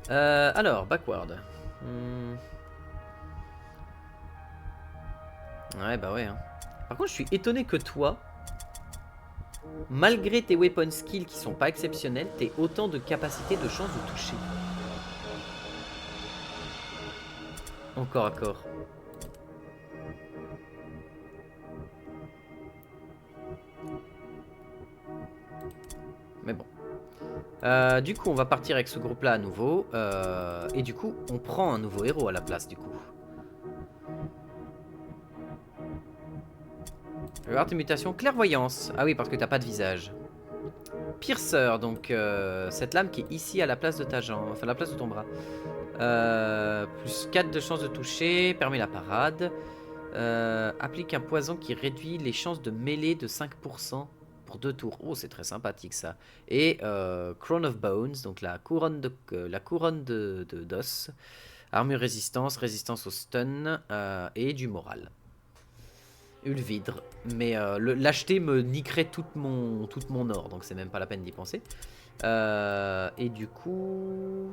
Alors, backward. Ouais, bah ouais. Hein. Par contre, je suis étonné que toi, malgré tes weapon skills qui sont pas exceptionnels, t'aies autant de capacité de chance de toucher. Encore à corps. Mais bon. Du coup, on va partir avec ce groupe-là à nouveau. Et du coup, on prend un nouveau héros à la place, du coup. Regarde tes mutations. Clairvoyance. Ah oui, parce que t'as pas de visage. Piercer, donc cette lame qui est ici à la place de ta jambe. Enfin, à la place de ton bras. Plus 4 de chance de toucher. Permet la parade. Applique un poison qui réduit les chances de mêlée de 5%. Pour 2 tours. Oh, c'est très sympathique ça. Et Crown of Bones, donc la couronne d'os. Armure résistance, résistance au stun et du moral. Ulvidre. Mais l'acheter me niquerait tout mon or, donc c'est même pas la peine d'y penser. Et du coup...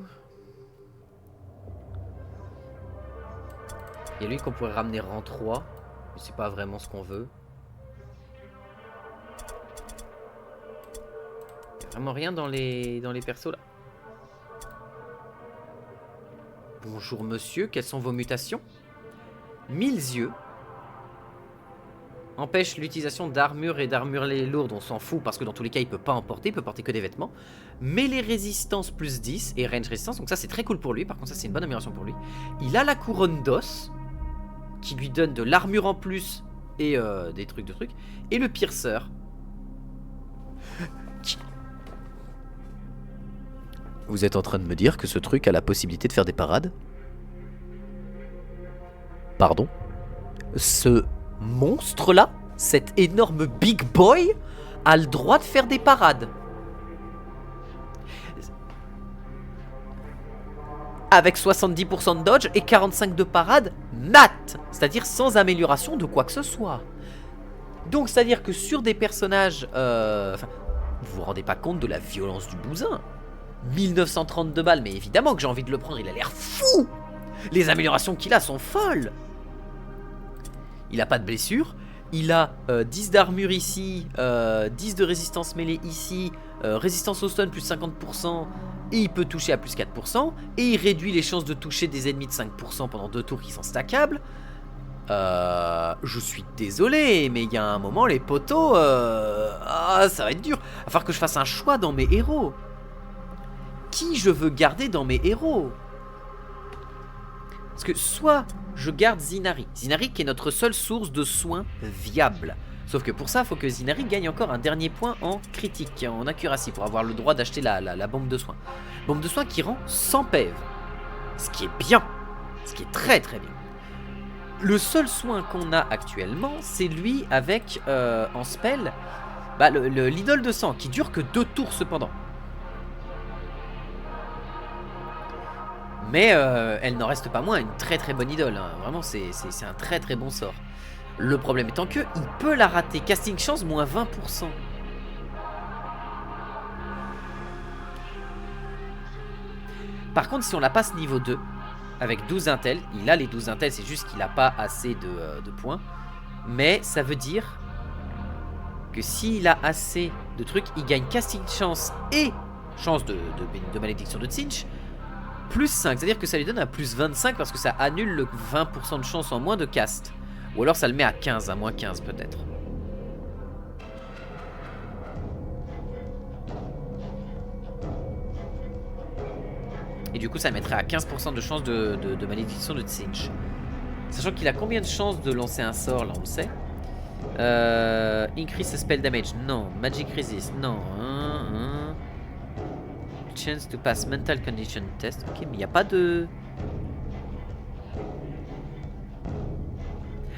Il y a lui qu'on pourrait ramener rang 3. Mais c'est pas vraiment ce qu'on veut. Vraiment rien dans les persos là. Bonjour monsieur, quelles sont vos mutations? 1000 yeux. Empêche l'utilisation d'armure et d'armure lourde, on s'en fout parce que dans tous les cas il peut pas en porter, il peut porter que des vêtements. Mêlée résistance plus 10 et range résistance, donc ça c'est très cool pour lui, par contre ça c'est une bonne amélioration pour lui. Il a la couronne d'os qui lui donne de l'armure en plus et des trucs de trucs. Et le piercer. Vous êtes en train de me dire que ce truc a la possibilité de faire des parades? Pardon? Ce monstre-là, cet énorme big boy, a le droit de faire des parades. Avec 70% de dodge et 45 de parade, nat! C'est-à-dire sans amélioration de quoi que ce soit. Donc, c'est-à-dire que sur des personnages... vous vous rendez pas compte de la violence du bousin. 1932 balles, mais évidemment que j'ai envie de le prendre, il a l'air fou. Les améliorations qu'il a sont folles. Il a pas de blessure, il a 10 d'armure ici, 10 de résistance mêlée ici, résistance au stun plus 50%, et il peut toucher à plus 4%, et il réduit les chances de toucher des ennemis de 5% pendant 2 tours qui sont stackables. Je suis désolé, mais il y a un moment, les potos, ça va être dur. Il va falloir que je fasse un choix dans mes héros. Qui je veux garder dans mes héros? Parce que soit je garde Zinari. Zinari qui est notre seule source de soins viable. Sauf que pour ça, il faut que Zinari gagne encore un dernier point en critique, en accuracy, pour avoir le droit d'acheter la bombe de soins. Bombe de soins qui rend 100 PV. Ce qui est bien. Ce qui est très très bien. Le seul soin qu'on a actuellement, c'est lui avec, en spell, l'idole de sang, qui dure que 2 tours cependant. Mais elle n'en reste pas moins une très très bonne idole. Hein. Vraiment, c'est un très très bon sort. Le problème étant que il peut la rater. Casting chance, moins 20%. Par contre, si on la passe niveau 2, avec 12 intels, il a les 12 intels, c'est juste qu'il n'a pas assez de points. Mais ça veut dire que s'il a assez de trucs, il gagne casting chance et chance de malédiction de Tzeentch. Plus 5, c'est-à-dire que ça lui donne un plus 25 parce que ça annule le 20% de chance en moins de cast. Ou alors ça le met à 15, à moins 15 peut-être. Et du coup ça mettrait à 15% de chance de malédiction de Tzeentch. Sachant qu'il a combien de chances de lancer un sort, là on le sait. Increase spell damage, non. Magic resist, non. Chance to pass mental condition test. Ok, mais il n'y a pas de...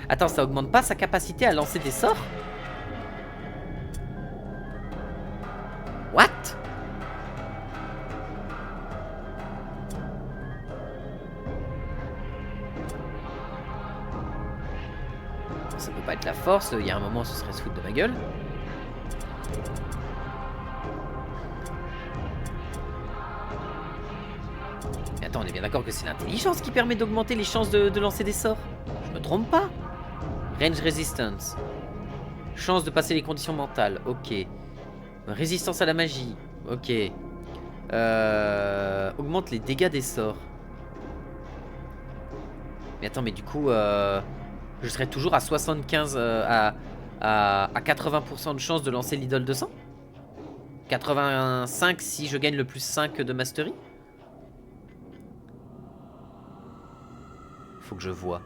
Attends, ça augmente pas sa capacité à lancer des sorts? What? Ça peut pas être la force, il y a un moment ce serait se foutre de ma gueule. Mais attends, on est bien d'accord que c'est l'intelligence qui permet d'augmenter les chances de lancer des sorts. Je me trompe pas. Range resistance. Chance de passer les conditions mentales. Ok. Résistance à la magie. Ok. Augmente les dégâts des sorts. Mais attends, mais du coup, je serais toujours à 75, à 80% de chance de lancer l'idole de sang. 85 si je gagne le plus 5 de mastery. Faut que je vois.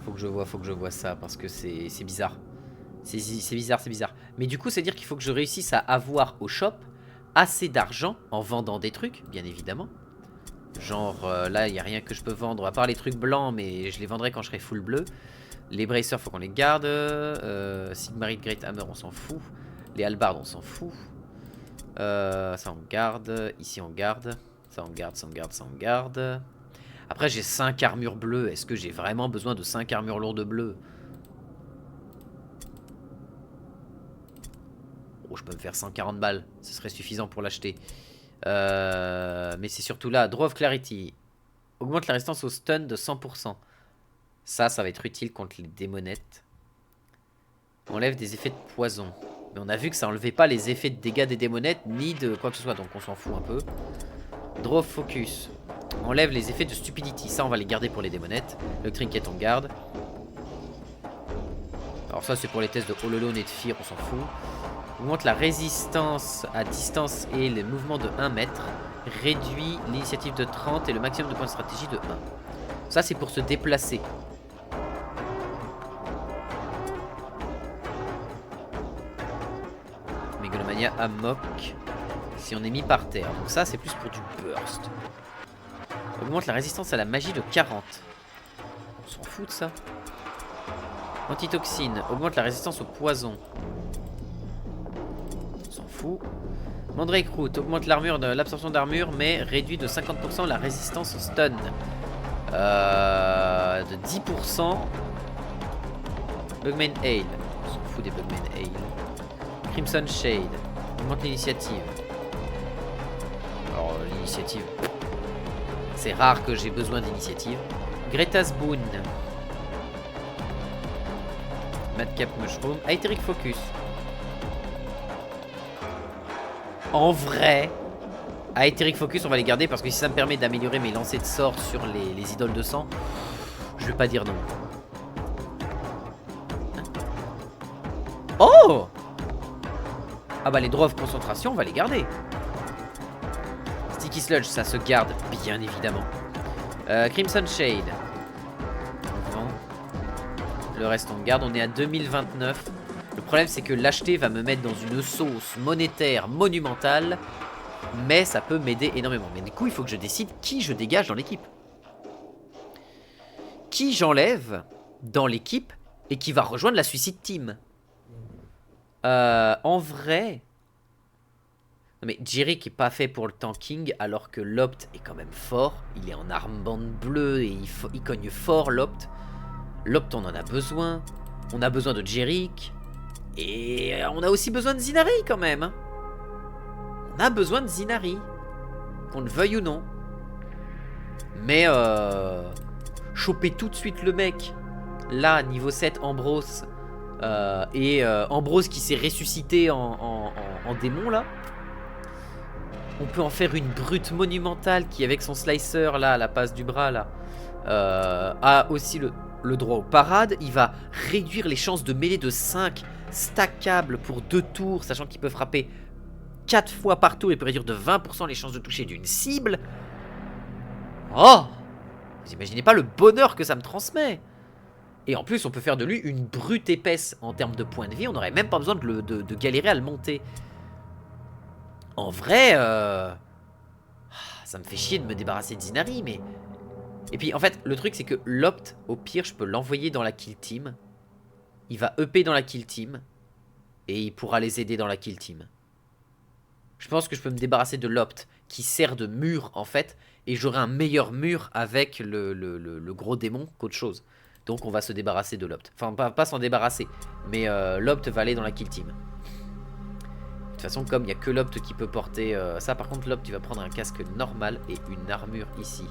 Faut que je vois ça parce que c'est bizarre. C'est bizarre, c'est bizarre. Mais du coup, c'est dire qu'il faut que je réussisse à avoir au shop assez d'argent en vendant des trucs, bien évidemment. Genre, là, il n'y a rien que je peux vendre, à part les trucs blancs, mais je les vendrai quand je serai full bleu. Les bracers, faut qu'on les garde. Sigmarite Great Hammer, on s'en fout. Les halbards, on s'en fout. Ça, on garde. Ici, on garde. Ça, on garde, ça, on garde, ça, on garde. Après, j'ai 5 armures bleues. Est-ce que j'ai vraiment besoin de 5 armures lourdes bleues? Oh, je peux me faire 140 balles. Ce serait suffisant pour l'acheter. Mais c'est surtout là. Draw of Clarity. Augmente la résistance au stun de 100%. Ça va être utile contre les démonettes. Enlève des effets de poison. Mais on a vu que ça enlevait pas les effets de dégâts des démonettes, ni de quoi que ce soit. Donc on s'en fout un peu. Draw of Focus. Enlève les effets de Stupidity. Ça, on va les garder pour les démonettes. Le Trinket, on garde. Alors ça, c'est pour les tests de Hololone et de Fear, on s'en fout. Augmente la résistance à distance et les mouvements de 1 mètre. Réduit l'initiative de 30 et le maximum de points de stratégie de 1. Ça, c'est pour se déplacer. Megalomania Amok. Si on est mis par terre. Donc ça, c'est plus pour du burst. Augmente la résistance à la magie de 40. On s'en fout de ça. Antitoxine. Augmente la résistance au poison. On s'en fout. Mandrake Root. Augmente l'absorption d'armure, mais réduit de 50% la résistance au stun. De 10%. Bugman Ale. On s'en fout des Bugman Ale. Crimson Shade. Augmente l'initiative. Alors, l'initiative... C'est rare que j'ai besoin d'initiative. Greta's Boon. Madcap Mushroom. Aetheric Focus. En vrai, Aetheric Focus, on va les garder parce que si ça me permet d'améliorer mes lancers de sorts sur les idoles de sang, je vais pas dire non. Oh! Ah bah les Draw of Concentration, on va les garder. Sticky Sludge, ça se garde, bien évidemment. Crimson Shade. Non. Le reste, on garde. On est à 2029. Le problème, c'est que l'acheter va me mettre dans une sauce monétaire monumentale. Mais ça peut m'aider énormément. Mais du coup, il faut que je décide qui je dégage dans l'équipe. Qui j'enlève dans l'équipe et qui va rejoindre la Suicide Team. En vrai... Non mais Jerick est pas fait pour le tanking alors que Lopt est quand même fort. Il est en armband bleu et il cogne fort Lopt. Lopt on en a besoin. On a besoin de Jerick. Et on a aussi besoin de Zinari quand même. On a besoin de Zinari. Qu'on le veuille ou non. Mais choper tout de suite le mec. Là niveau 7 Ambrose. Ambrose qui s'est ressuscité en démon là. On peut en faire une brute monumentale qui, avec son slicer là, à la passe du bras là, a aussi le droit aux parades. Il va réduire les chances de mêlée de 5 stackables pour 2 tours, sachant qu'il peut frapper 4 fois par tour et peut réduire de 20% les chances de toucher d'une cible. Oh! Vous imaginez pas le bonheur que ça me transmet. Et en plus, on peut faire de lui une brute épaisse en termes de points de vie. On n'aurait même pas besoin de galérer à le monter. En vrai, ça me fait chier de me débarrasser de Zinari, mais... Et puis, en fait, le truc, c'est que Lopt, au pire, je peux l'envoyer dans la kill team. Il va EP dans la kill team. Et il pourra les aider dans la kill team. Je pense que je peux me débarrasser de Lopt, qui sert de mur, en fait. Et j'aurai un meilleur mur avec le gros démon qu'autre chose. Donc, on va se débarrasser de Lopt. Enfin, pas s'en débarrasser. Mais Lopt va aller dans la kill team. De toute façon, comme il n'y a que l'Opt qui peut porter ça, par contre, l'Opt, tu vas prendre un casque normal et une armure ici.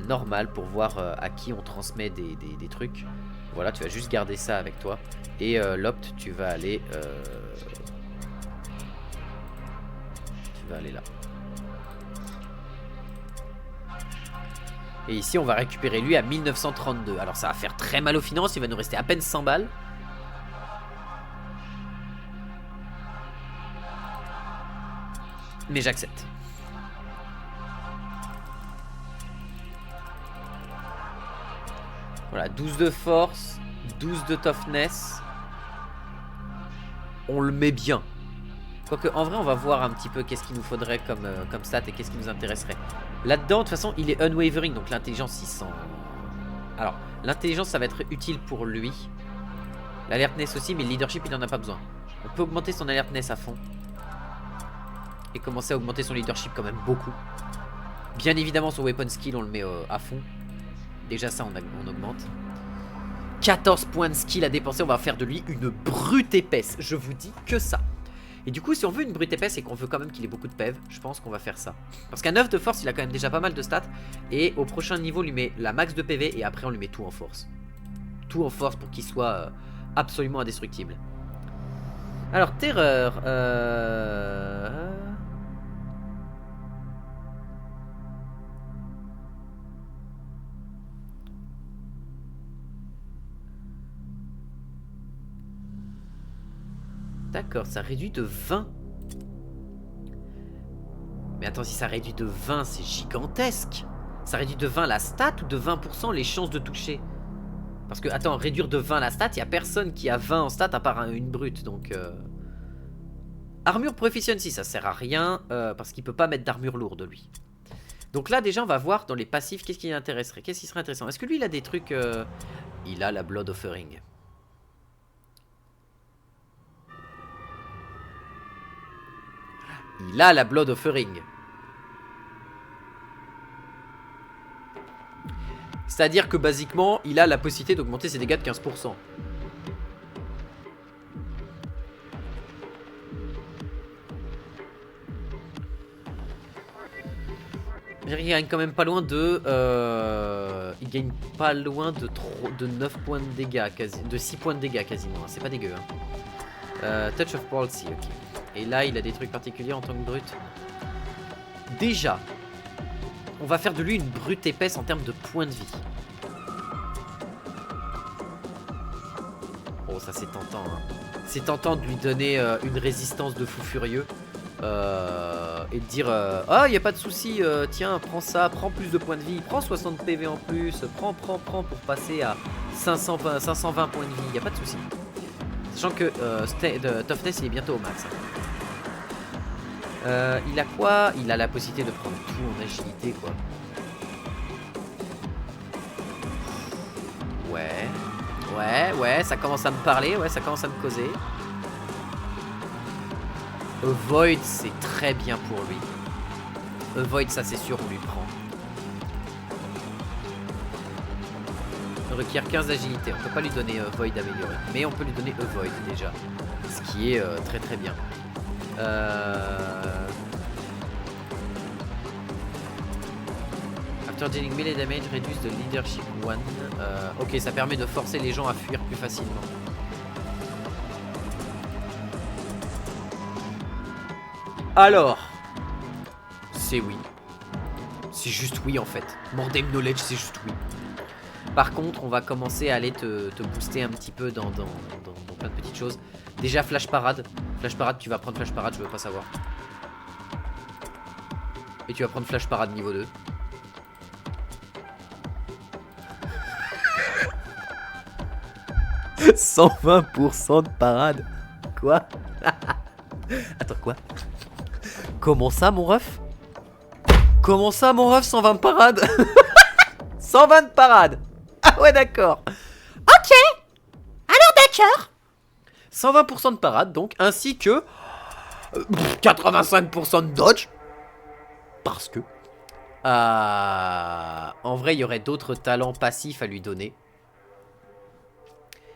Normale pour voir à qui on transmet des trucs. Voilà, tu vas juste garder ça avec toi. Et l'Opt, tu vas aller... tu vas aller là. Et ici, on va récupérer lui à 1932. Alors, ça va faire très mal aux finances. Il va nous rester à peine 100 balles. Mais j'accepte. Voilà, 12 de force, 12 de toughness. On le met bien. Quoique, en vrai, on va voir un petit peu qu'est-ce qu'il nous faudrait comme stat et qu'est-ce qui nous intéresserait. Là-dedans, de toute façon, il est unwavering, donc l'intelligence, il sent... Alors, l'intelligence, ça va être utile pour lui. L'alertness aussi, mais le leadership, il n'en a pas besoin. On peut augmenter son alertness à fond. Et commencer à augmenter son leadership quand même beaucoup. Bien évidemment, son weapon skill, on le met à fond. Déjà, ça, on augmente. 14 points de skill à dépenser, on va faire de lui une brute épaisse. Je vous dis que ça. Et du coup, si on veut une brute épaisse et qu'on veut quand même qu'il ait beaucoup de PV, je pense qu'on va faire ça. Parce qu'un 9 de force, il a quand même déjà pas mal de stats. Et au prochain niveau, on lui met la max de PV et après, on lui met tout en force. Tout en force pour qu'il soit absolument indestructible. Alors, terreur. D'accord, ça réduit de 20. Mais attends, si ça réduit de 20, c'est gigantesque. Ça réduit de 20 la stat ou de 20% les chances de toucher? Parce que, attends, réduire de 20 la stat, il n'y a personne qui a 20 en stat à part une brute, donc... Armure proficiency, ça sert à rien, parce qu'il peut pas mettre d'armure lourde, lui. Donc là, déjà, on va voir dans les passifs, qu'est-ce qui l'intéresserait? Qu'est-ce qui serait intéressant? Est-ce que lui, il a des trucs... Il a la Blood Offering. Il a la Blood Offering. C'est-à-dire que, basiquement, il a la possibilité d'augmenter ses dégâts de 15%. Il gagne quand même pas loin de... il gagne pas loin de 9 points de dégâts, de 6 points de dégâts quasiment. C'est pas dégueu. Hein. Touch of Palsy, ok. Et là, il a des trucs particuliers en tant que brute. Déjà, on va faire de lui une brute épaisse en termes de points de vie. Oh, ça c'est tentant. Hein. C'est tentant de lui donner une résistance de fou furieux. Et de dire ah, y a pas de souci, tiens, prends ça, prends plus de points de vie, prends 60 PV en plus, prends pour passer à 520 points de vie, y a pas de souci. Sachant que Toughness il est bientôt au max. Il a quoi? Il a la possibilité de prendre tout en agilité, quoi. Ouais, ça commence à me parler, ouais, ça commence à me causer. Avoid, c'est très bien pour lui. Avoid, ça c'est sûr, on lui prend. Il requiert 15 d'agilité. On peut pas lui donner Void amélioré, mais on peut lui donner Avoid déjà. Ce qui est très très bien. After dealing melee damage, reduce the leadership 1. Ok, ça permet de forcer les gens à fuir plus facilement. Alors, c'est oui. C'est juste oui en fait. Mordem Knowledge, c'est juste oui. Par contre, on va commencer à aller te booster un petit peu dans plein de petites choses. Déjà, Flash Parade. Flash Parade, tu vas prendre Flash Parade, je veux pas savoir. Et tu vas prendre Flash Parade niveau 2. « 120% de parade. » Quoi? Attends, quoi? Comment ça, mon ref? Comment ça, mon ref, 120 de parade? 120 de parade. Ah ouais, d'accord. Ok. Alors, d'accord. 120% de parade, donc, ainsi que 85% de dodge. Parce que... en vrai, il y aurait d'autres talents passifs à lui donner.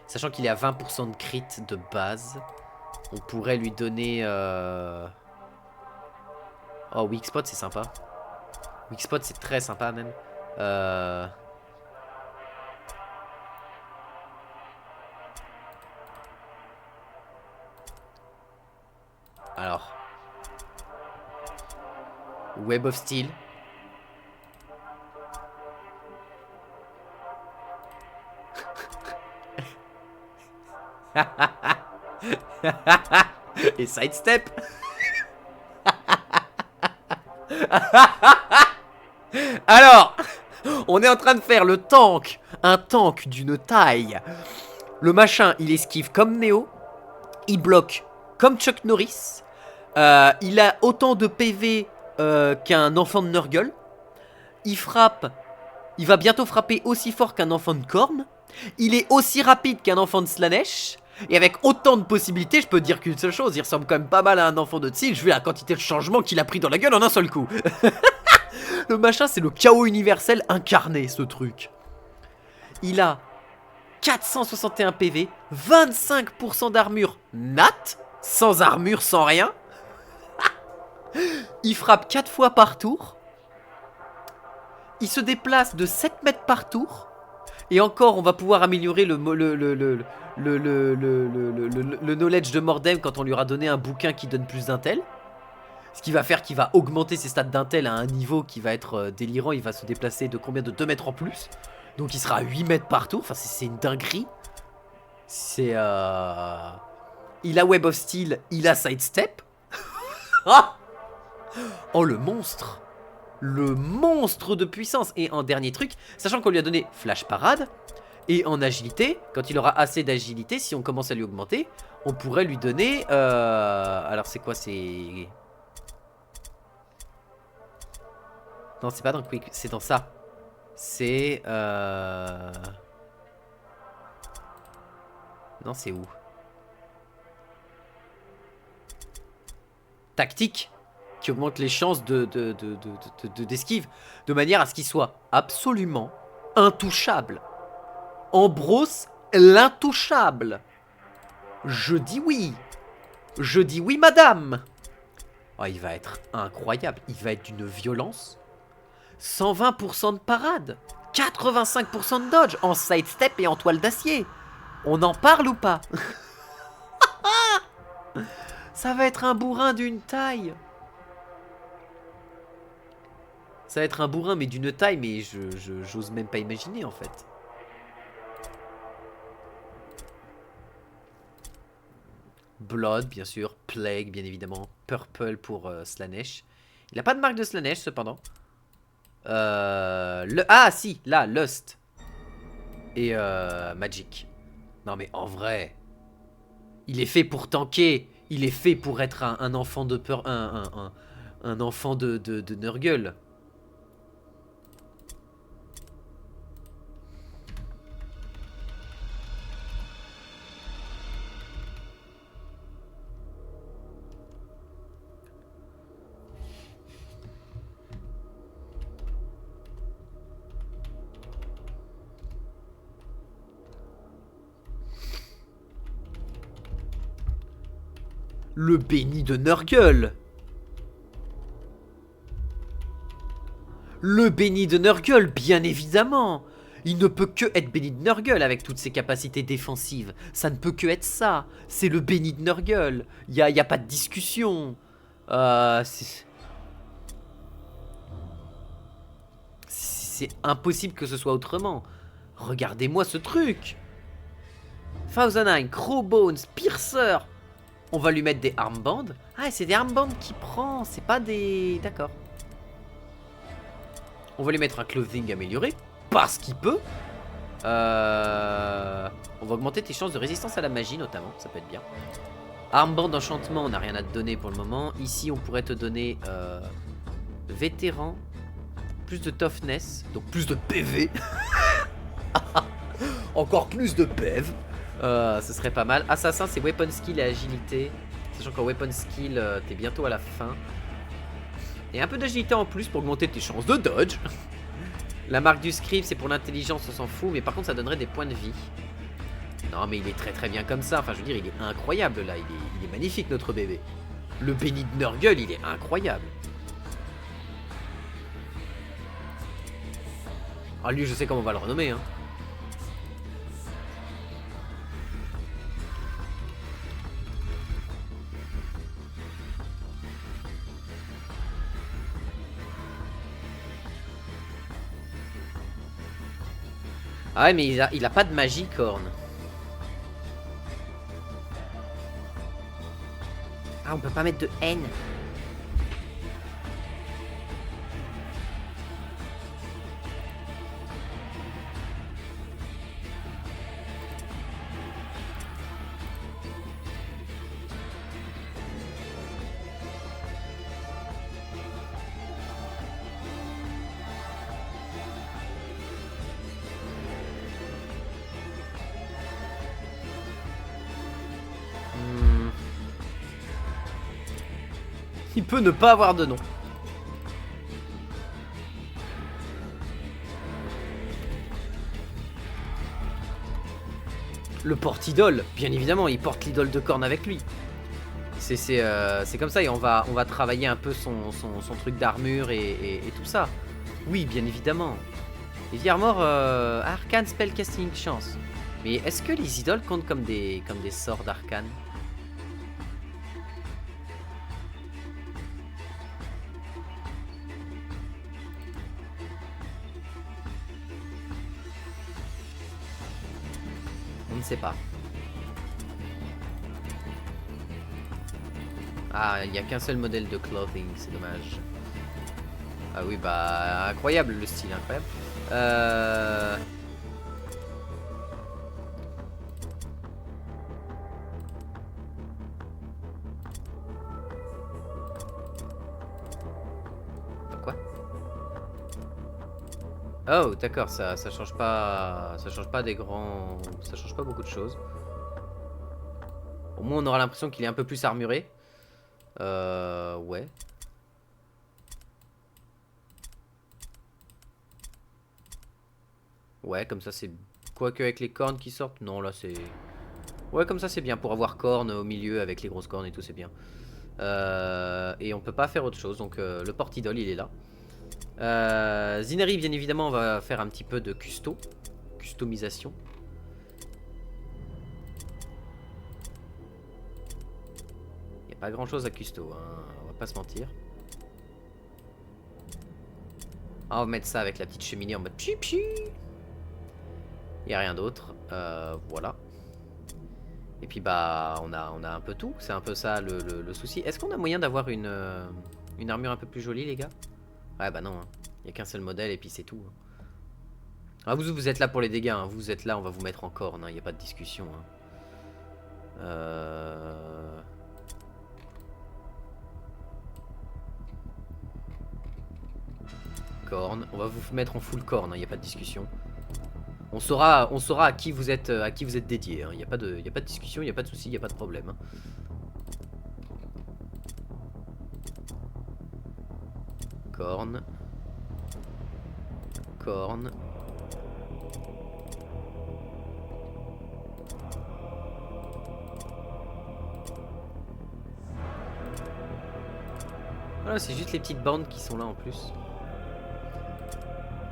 Sachant qu'il est à 20% de crit de base. On pourrait lui donner... Oh, Weak Spot, c'est sympa. Weak Spot, c'est très sympa, même. Alors. Web of Steel. Et sidestep. Alors, on est en train de faire le tank. Un tank d'une taille. Le machin, il esquive comme Neo. Il bloque comme Chuck Norris. Il a autant de PV qu'un enfant de Nurgle. Il frappe. Il va bientôt frapper aussi fort qu'un enfant de Korn. Il est aussi rapide qu'un enfant de Slaanesh. Et avec autant de possibilités, je peux dire qu'une seule chose, il ressemble quand même pas mal à un enfant de Tsil. Je vu la quantité de changement qu'il a pris dans la gueule en un seul coup. Le machin, c'est le chaos universel incarné, ce truc. Il a 461 PV, 25% d'armure nat, sans armure, sans rien. Il frappe 4 fois par tour. Il se déplace de 7 mètres par tour. Et encore, on va pouvoir améliorer le knowledge de Mordem quand on lui aura donné un bouquin qui donne plus d'intel. Ce qui va faire qu'il va augmenter ses stats d'intel à un niveau qui va être délirant. Il va se déplacer de combien? De 2 mètres en plus. Donc il sera à 8 mètres par tour. Enfin, c'est une dinguerie. C'est... Il a Web of Steel, il a Sidestep. Oh, le monstre! Le monstre de puissance. Et en dernier truc, sachant qu'on lui a donné Flash Parade, et en agilité, quand il aura assez d'agilité, si on commence à lui augmenter, on pourrait lui donner... Alors c'est quoi? C'est... Non, c'est pas dans Quick, c'est dans ça. C'est... Non, c'est où? Tactique, qui augmente les chances d'esquive, de manière à ce qu'il soit absolument intouchable. Ambrose, l'intouchable. Je dis oui. Je dis oui, madame. Oh, il va être incroyable. Il va être d'une violence. 120% de parade. 85% de dodge en sidestep et en toile d'acier. On en parle ou pas? Ça va être un bourrin d'une taille. Ça va être un bourrin mais d'une taille, mais j'ose même pas imaginer en fait. Blood, bien sûr. Plague, bien évidemment. Purple pour Slaanesh. Il n'a pas de marque de Slaanesh, cependant. Ah, si, là, Lust. Et Magic. Non, mais en vrai, il est fait pour tanker. Il est fait pour être un enfant de peur. Un enfant de Nurgle. Le béni de Nurgle. Le béni de Nurgle, bien évidemment. Il ne peut que être béni de Nurgle avec toutes ses capacités défensives. Ça ne peut que être ça. C'est le béni de Nurgle. Il y a pas de discussion. C'est impossible que ce soit autrement. Regardez-moi ce truc. Thousand Eye, Crowbones, Piercer. On va lui mettre des armbands. Ah, c'est des armbands qu'il prend. C'est pas des... D'accord. On va lui mettre un clothing amélioré. Parce qu'il peut. On va augmenter tes chances de résistance à la magie, notamment. Ça peut être bien. Armband d'enchantement, on n'a rien à te donner pour le moment. Ici, on pourrait te donner... vétéran. Plus de toughness. Donc plus de PV. Encore plus de PEV. Ce serait pas mal. Assassin, c'est weapon skill et agilité. Sachant qu'en weapon skill, t'es bientôt à la fin. Et un peu d'agilité en plus pour augmenter tes chances de dodge. La marque du scribe, c'est pour l'intelligence, on s'en fout. Mais par contre, ça donnerait des points de vie. Non, mais il est très très bien comme ça. Enfin, je veux dire, il est incroyable là. Il est magnifique, notre bébé. Le béni de Nurgle, il est incroyable. Ah, lui, je sais comment on va le renommer, hein. Ah ouais, mais il a pas de magie, Corne. Ah, on peut pas mettre de haine. Il peut ne pas avoir de nom. Le porte-idole, bien évidemment, il porte l'idole de Corne avec lui. C'est comme ça, et on va travailler un peu son truc d'armure et tout ça. Oui, bien évidemment. Et Viermort, Arcane Spellcasting Chance. Mais est-ce que les idoles comptent comme des sorts d'arcane? On ne sait pas. Ah, il n'y a qu'un seul modèle de clothing, c'est dommage. Ah oui, bah, incroyable le style, incroyable. Quoi? Oh, d'accord, ça change pas des grands... Ça change pas beaucoup de choses. Au moins, on aura l'impression qu'il est un peu plus armuré. Ouais. Ouais, comme ça c'est... Quoique avec les cornes qui sortent, non là c'est... Ouais, comme ça c'est bien, pour avoir cornes au milieu avec les grosses cornes et tout, c'est bien. Et on peut pas faire autre chose, donc le porte-idole il est là. Zineri, bien évidemment, on va faire un petit peu de customisation. Il n'y a pas grand chose à custo, hein, on va pas se mentir. Ah, on va mettre ça avec la petite cheminée en mode pchi pchi. Il n'y a rien d'autre. Voilà. Et puis bah on a un peu tout. C'est un peu ça le souci. Est-ce qu'on a moyen d'avoir une armure un peu plus jolie, les gars? Ouais, bah non. Hein. Il n'y a qu'un seul modèle et puis c'est tout. Ah, vous êtes là pour les dégâts. Hein. Vous êtes là, on va vous mettre en corne. Il n'y a pas de discussion. Hein. Corne. On va vous mettre en full corne. Il n'y a pas de discussion. On saura à qui vous êtes dédié. Il n'y a pas de discussion, il n'y a pas de souci, il n'y a pas de problème. Hein. Corne. Corne. Voilà, c'est juste les petites bandes qui sont là en plus.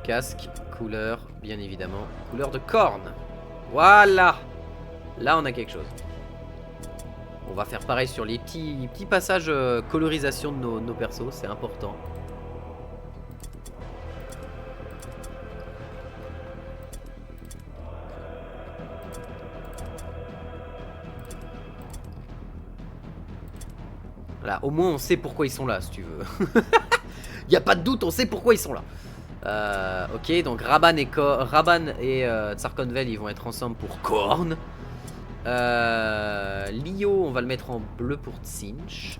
Casque, couleur, bien évidemment. Couleur de corne. Voilà. Là, on a quelque chose. On va faire pareil sur les petits passages colorisation de nos persos, c'est important. Voilà, au moins on sait pourquoi ils sont là, si tu veux. Y a pas de doute, on sait pourquoi ils sont là. Ok, donc Raban et Tsarkonvel, ils vont être ensemble pour Korn. Lio, on va le mettre en bleu pour Tzeentch.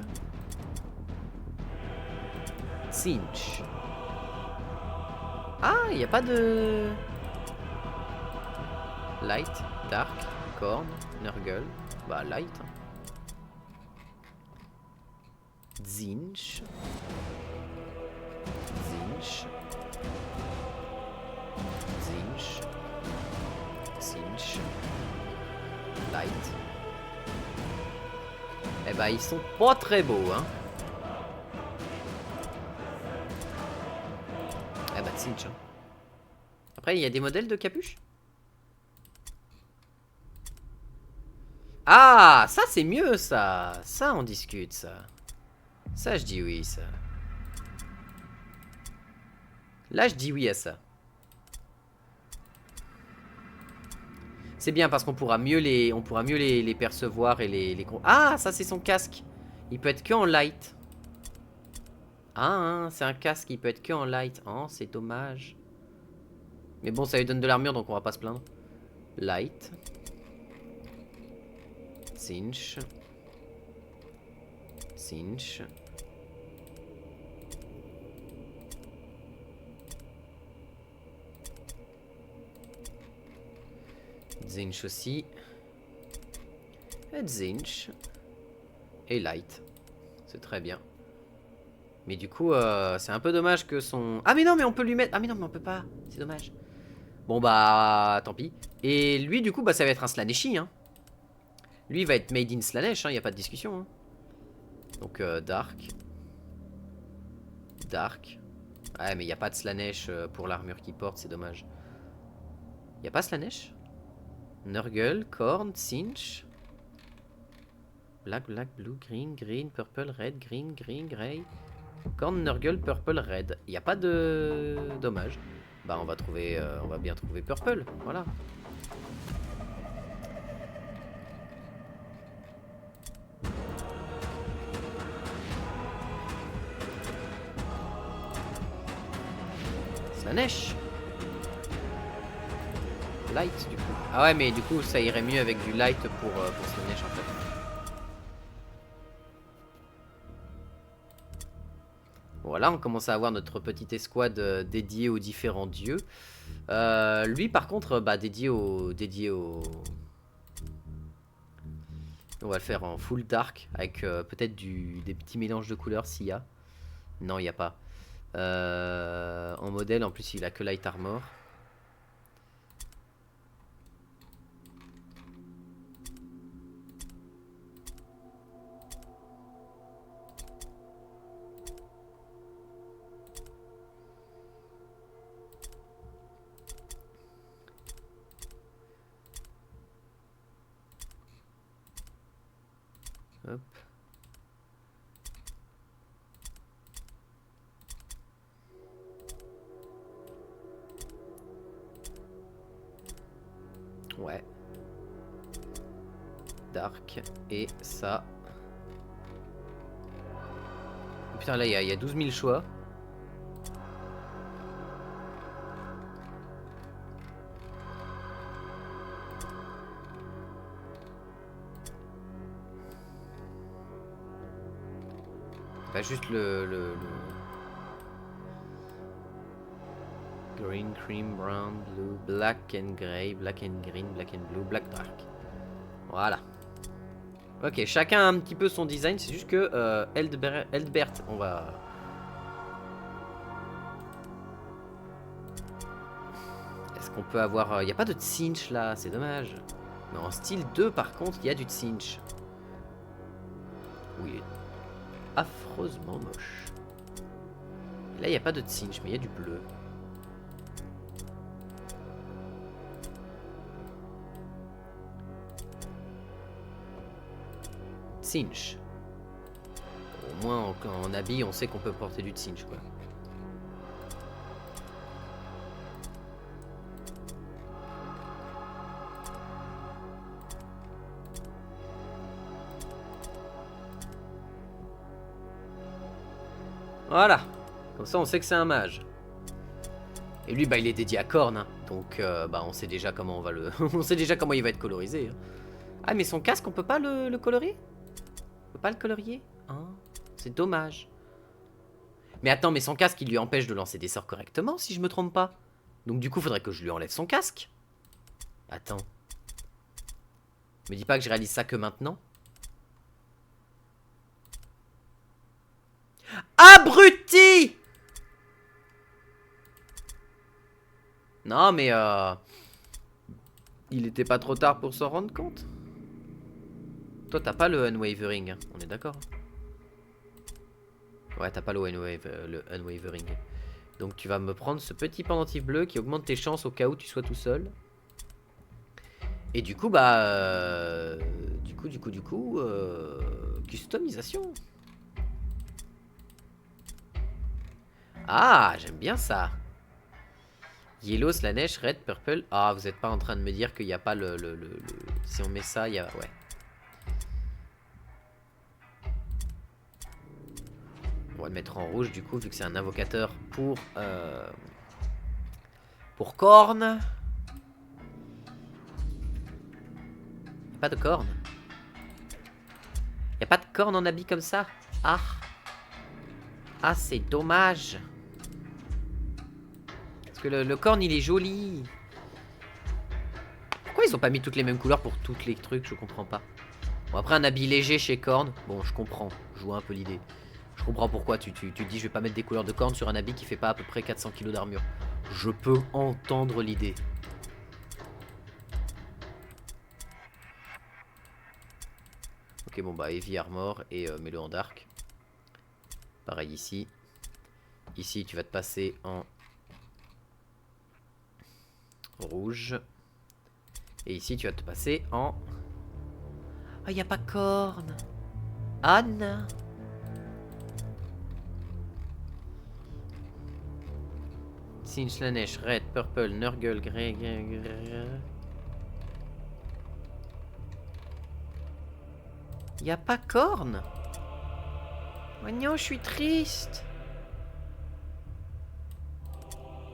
Tzeentch. Ah, il n'y a pas de... Light, Dark, Korn, Nurgle. Bah, Light. Tzeentch. Tzeentch. Tzeentch. Tzeentch. Light. Eh bah ils sont pas très beaux hein. Eh bah cinch hein. Après il y a des modèles de capuche. Ah ça c'est mieux ça. Ça on discute ça. Ça je dis oui ça. Là je dis oui à ça. C'est bien parce qu'on pourra mieux les percevoir et les... Ah, ça c'est son casque. Il peut être que en light. Ah, hein, c'est un casque, il peut être que en light. Oh, c'est dommage. Mais bon, ça lui donne de l'armure, donc on va pas se plaindre. Light. Cinch. Cinch. Zinch aussi. Et Zinch. Et Light. C'est très bien. Mais du coup, c'est un peu dommage que son... Ah mais non, mais on peut lui mettre... Ah mais non, mais on peut pas. C'est dommage. Bon bah, tant pis. Et lui, du coup, bah ça va être un Slaaneshi, hein. Lui, il va être made in Slaanesh, hein, y a pas de discussion. Hein. Donc, Dark. Dark. Ouais, mais y a pas de Slaanesh pour l'armure qu'il porte, c'est dommage. Y a pas Slaanesh? Nurgle, Korn, Cinch. Black, black, blue, green, green, purple, red, green, green, grey. Korn, Nurgle, purple, red. Y a pas de... Dommage. Bah on va trouver... on va bien trouver purple. Voilà. Slaanesh. Light du coup. Ah ouais mais du coup ça irait mieux avec du light pour Slaanesh en fait. Voilà, on commence à avoir notre petite escouade dédiée aux différents dieux. Lui, par contre, bah, dédié au... On va le faire en full dark, avec peut-être des petits mélanges de couleurs s'il y a. Non, il n'y a pas. En modèle, en plus, il a que light armor. Hop. Ouais. Dark. Et ça. Putain, là, il y a 12 000 choix. Bah, juste le... Green, cream, brown, blue, black and grey, black and green, black and blue, black dark. Voilà. Ok, chacun a un petit peu son design, c'est juste que Eldbert, on va... Est-ce qu'on peut avoir... Il n'y a pas de Tsinch là, c'est dommage. Mais en style 2 par contre, il y a du Tsinch. Oui, il est affreusement moche. Là, il n'y a pas de Tsinch, mais il y a du bleu. Tsinch. Au moins, en habit, on sait qu'on peut porter du Tsinch, quoi. Voilà. Comme ça, on sait que c'est un mage. Et lui, bah, il est dédié à Korn, hein. Donc, bah, on sait déjà comment on va le... on sait déjà comment il va être colorisé. Hein. Ah, mais son casque, on peut pas le colorer? On peut pas le colorier? Hein, c'est dommage. Mais attends, mais son casque, il lui empêche de lancer des sorts correctement, si je me trompe pas. Donc, du coup, faudrait que je lui enlève son casque. Attends. Me dis pas que je réalise ça que maintenant. Abruti! Non, mais il était pas trop tard pour s'en rendre compte. Toi, t'as pas le unwavering, hein. On est d'accord? Ouais, t'as pas le unwavering. Donc tu vas me prendre ce petit pendentif bleu qui augmente tes chances au cas où tu sois tout seul. Et du coup, bah... customisation. Ah, j'aime bien ça. Yellow, la neige, red, purple. Ah, vous êtes pas en train de me dire qu'il n'y a pas Si on met ça, il y a... Ouais. On va le mettre en rouge, du coup, vu que c'est un invocateur pour corne. Pas de corne. Y a pas de corne en habit comme ça. Ah. Ah, c'est dommage. Parce que le corne, il est joli. Pourquoi ils ont pas mis toutes les mêmes couleurs pour toutes les trucs? Je comprends pas. Bon, après, un habit léger chez corne. Bon, je comprends. Je vois un peu l'idée. Je comprends pourquoi tu te dis je vais pas mettre des couleurs de corne sur un habit qui fait pas à peu près 400 kg d'armure. Je peux entendre l'idée. Ok, bon bah Heavy Armor et mets-le en Dark. Pareil ici. Ici tu vas te passer en rouge. Et ici tu vas te passer en... Ah, y a pas corne. Anne. Singe, Slanesh, Red, Purple, Nurgle, Grey... Y a pas corne. Oh non, je suis triste.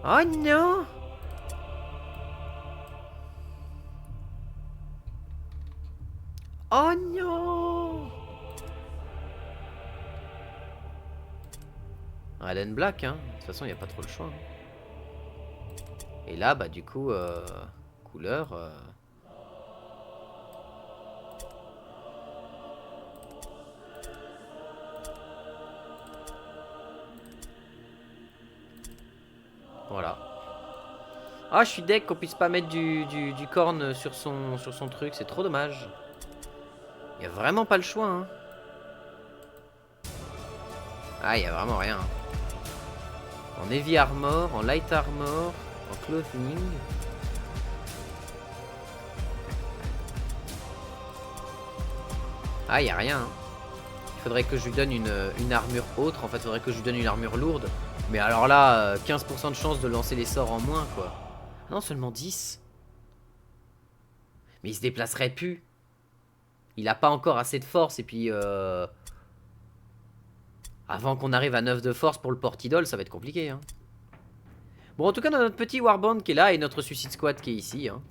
Oh non. Oh non. Red and Black, hein. De toute façon, il n'y a pas trop le choix. Et là, bah du coup, couleur... Voilà. Ah, je suis deg qu'on puisse pas mettre du corne sur son truc. C'est trop dommage. Il y a vraiment pas le choix, hein. Ah, il y a vraiment rien. En heavy armor, en light armor, en clothing. Ah, il y a rien, hein. Il faudrait que je lui donne une armure autre. En fait, il faudrait que je lui donne une armure lourde. Mais alors là, 15% de chance de lancer les sorts en moins, quoi. Ah non, seulement 10. Mais il se déplacerait plus. Il a pas encore assez de force. Et puis, avant qu'on arrive à 9 de force pour le portidol, ça va être compliqué, hein. Bon, en tout cas, on a notre petit Warband qui est là et notre Suicide Squad qui est ici, hein.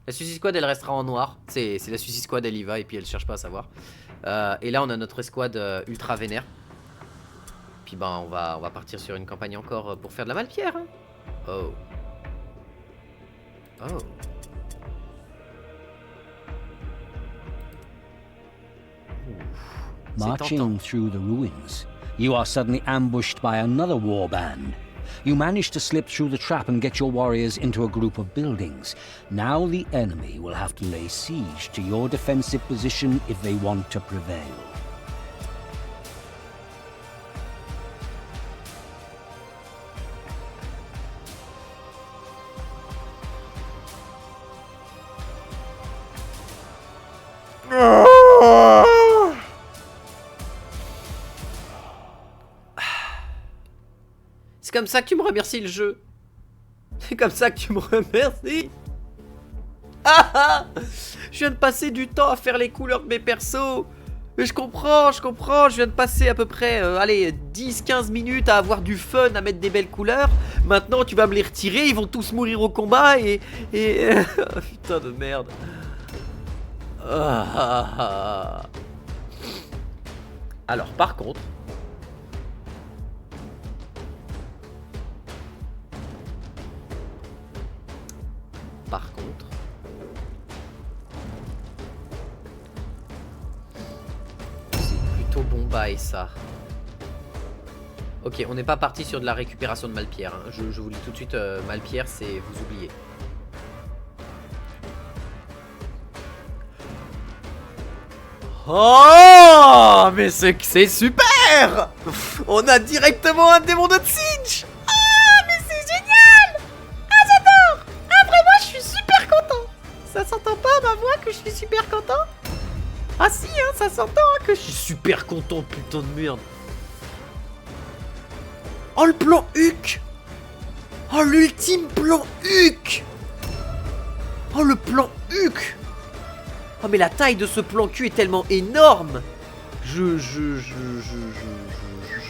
La Suicide Squad, elle restera en noir. C'est la Suicide Squad, elle y va et puis elle cherche pas à savoir. Et là, on a notre escouade ultra vénère. Puis ben, on va partir sur une campagne encore pour faire de la Malpierre, hein. Oh. Oh. Marching through the ruins, you are suddenly ambushed by another warband. You manage to slip through the trap and get your warriors into a group of buildings. Now the enemy will have to lay siege to your defensive position if they want to prevail. C'est comme ça que tu me remercies le jeu. C'est comme ça que tu me remercies. Ah ah. Je viens de passer du temps à faire les couleurs de mes persos. Mais je comprends. Je viens de passer à peu près, allez, 10-15 minutes à avoir du fun, à mettre des belles couleurs. Maintenant, tu vas me les retirer. Ils vont tous mourir au combat et... Oh, putain de merde. Alors, par contre... c'est plutôt bon bail ça. Ok, on n'est pas parti sur de la récupération de Malpierre, hein. Je vous dis tout de suite, Malpierre, c'est vous oubliez. Oh, mais c'est super. On a directement un démon de Tzeentch. Ah, mais c'est génial. Ah, j'adore. Ah, vraiment, je suis super content. Ça s'entend pas à ma voix que je suis super content? Ah si, hein, ça s'entend hein, que je suis super content, putain de merde. Oh, le plan Huck. Oh, l'ultime plan Huck. Oh, le plan Huck. Oh, mais la taille de ce plan cul est tellement énorme. Je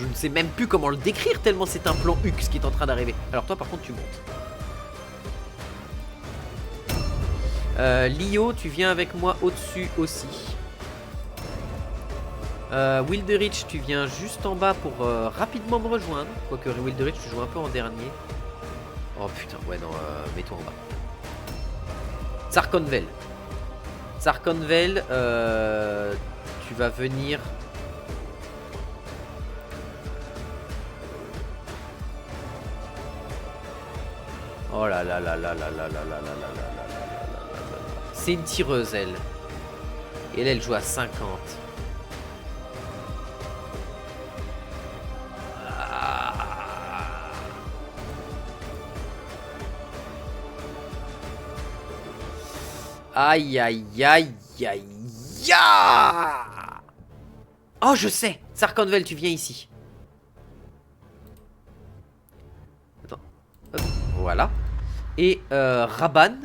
ne sais même plus comment le décrire tellement c'est un plan Huck ce qui est en train d'arriver. Alors toi par contre tu montes. Lio, tu viens avec moi au-dessus aussi. Wilderich, tu viens juste en bas pour rapidement me rejoindre. Quoique Wilderich, tu joues un peu en dernier. Oh putain, ouais non, mets-toi en bas. Sarkonvel. Sarkonvel, tu vas venir... Oh là là là là là là là là là là là là là. C'est une tireuse, elle. Et elle joue à 50. Aïe aïe aïe aïe aïe. Oh je sais. Sarkonvel, tu viens ici. Attends. Hop, voilà. Et Raban.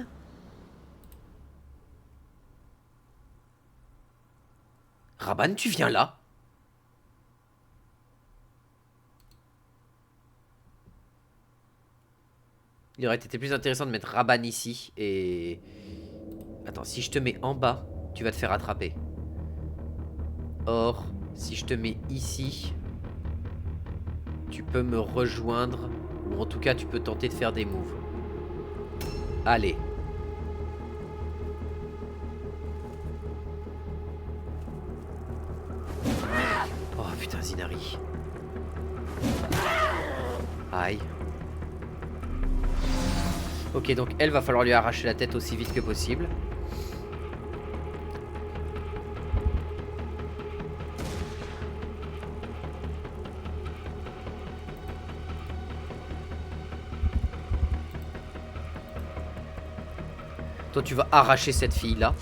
Raban, tu viens là. Il aurait été plus intéressant de mettre Raban ici et... Attends, si je te mets en bas, tu vas te faire attraper. Or, si je te mets ici, tu peux me rejoindre. Ou en tout cas, tu peux tenter de faire des moves. Allez. Oh putain, Zinari. Aïe. Ok, donc elle va falloir lui arracher la tête aussi vite que possible. Toi, tu vas arracher cette fille-là.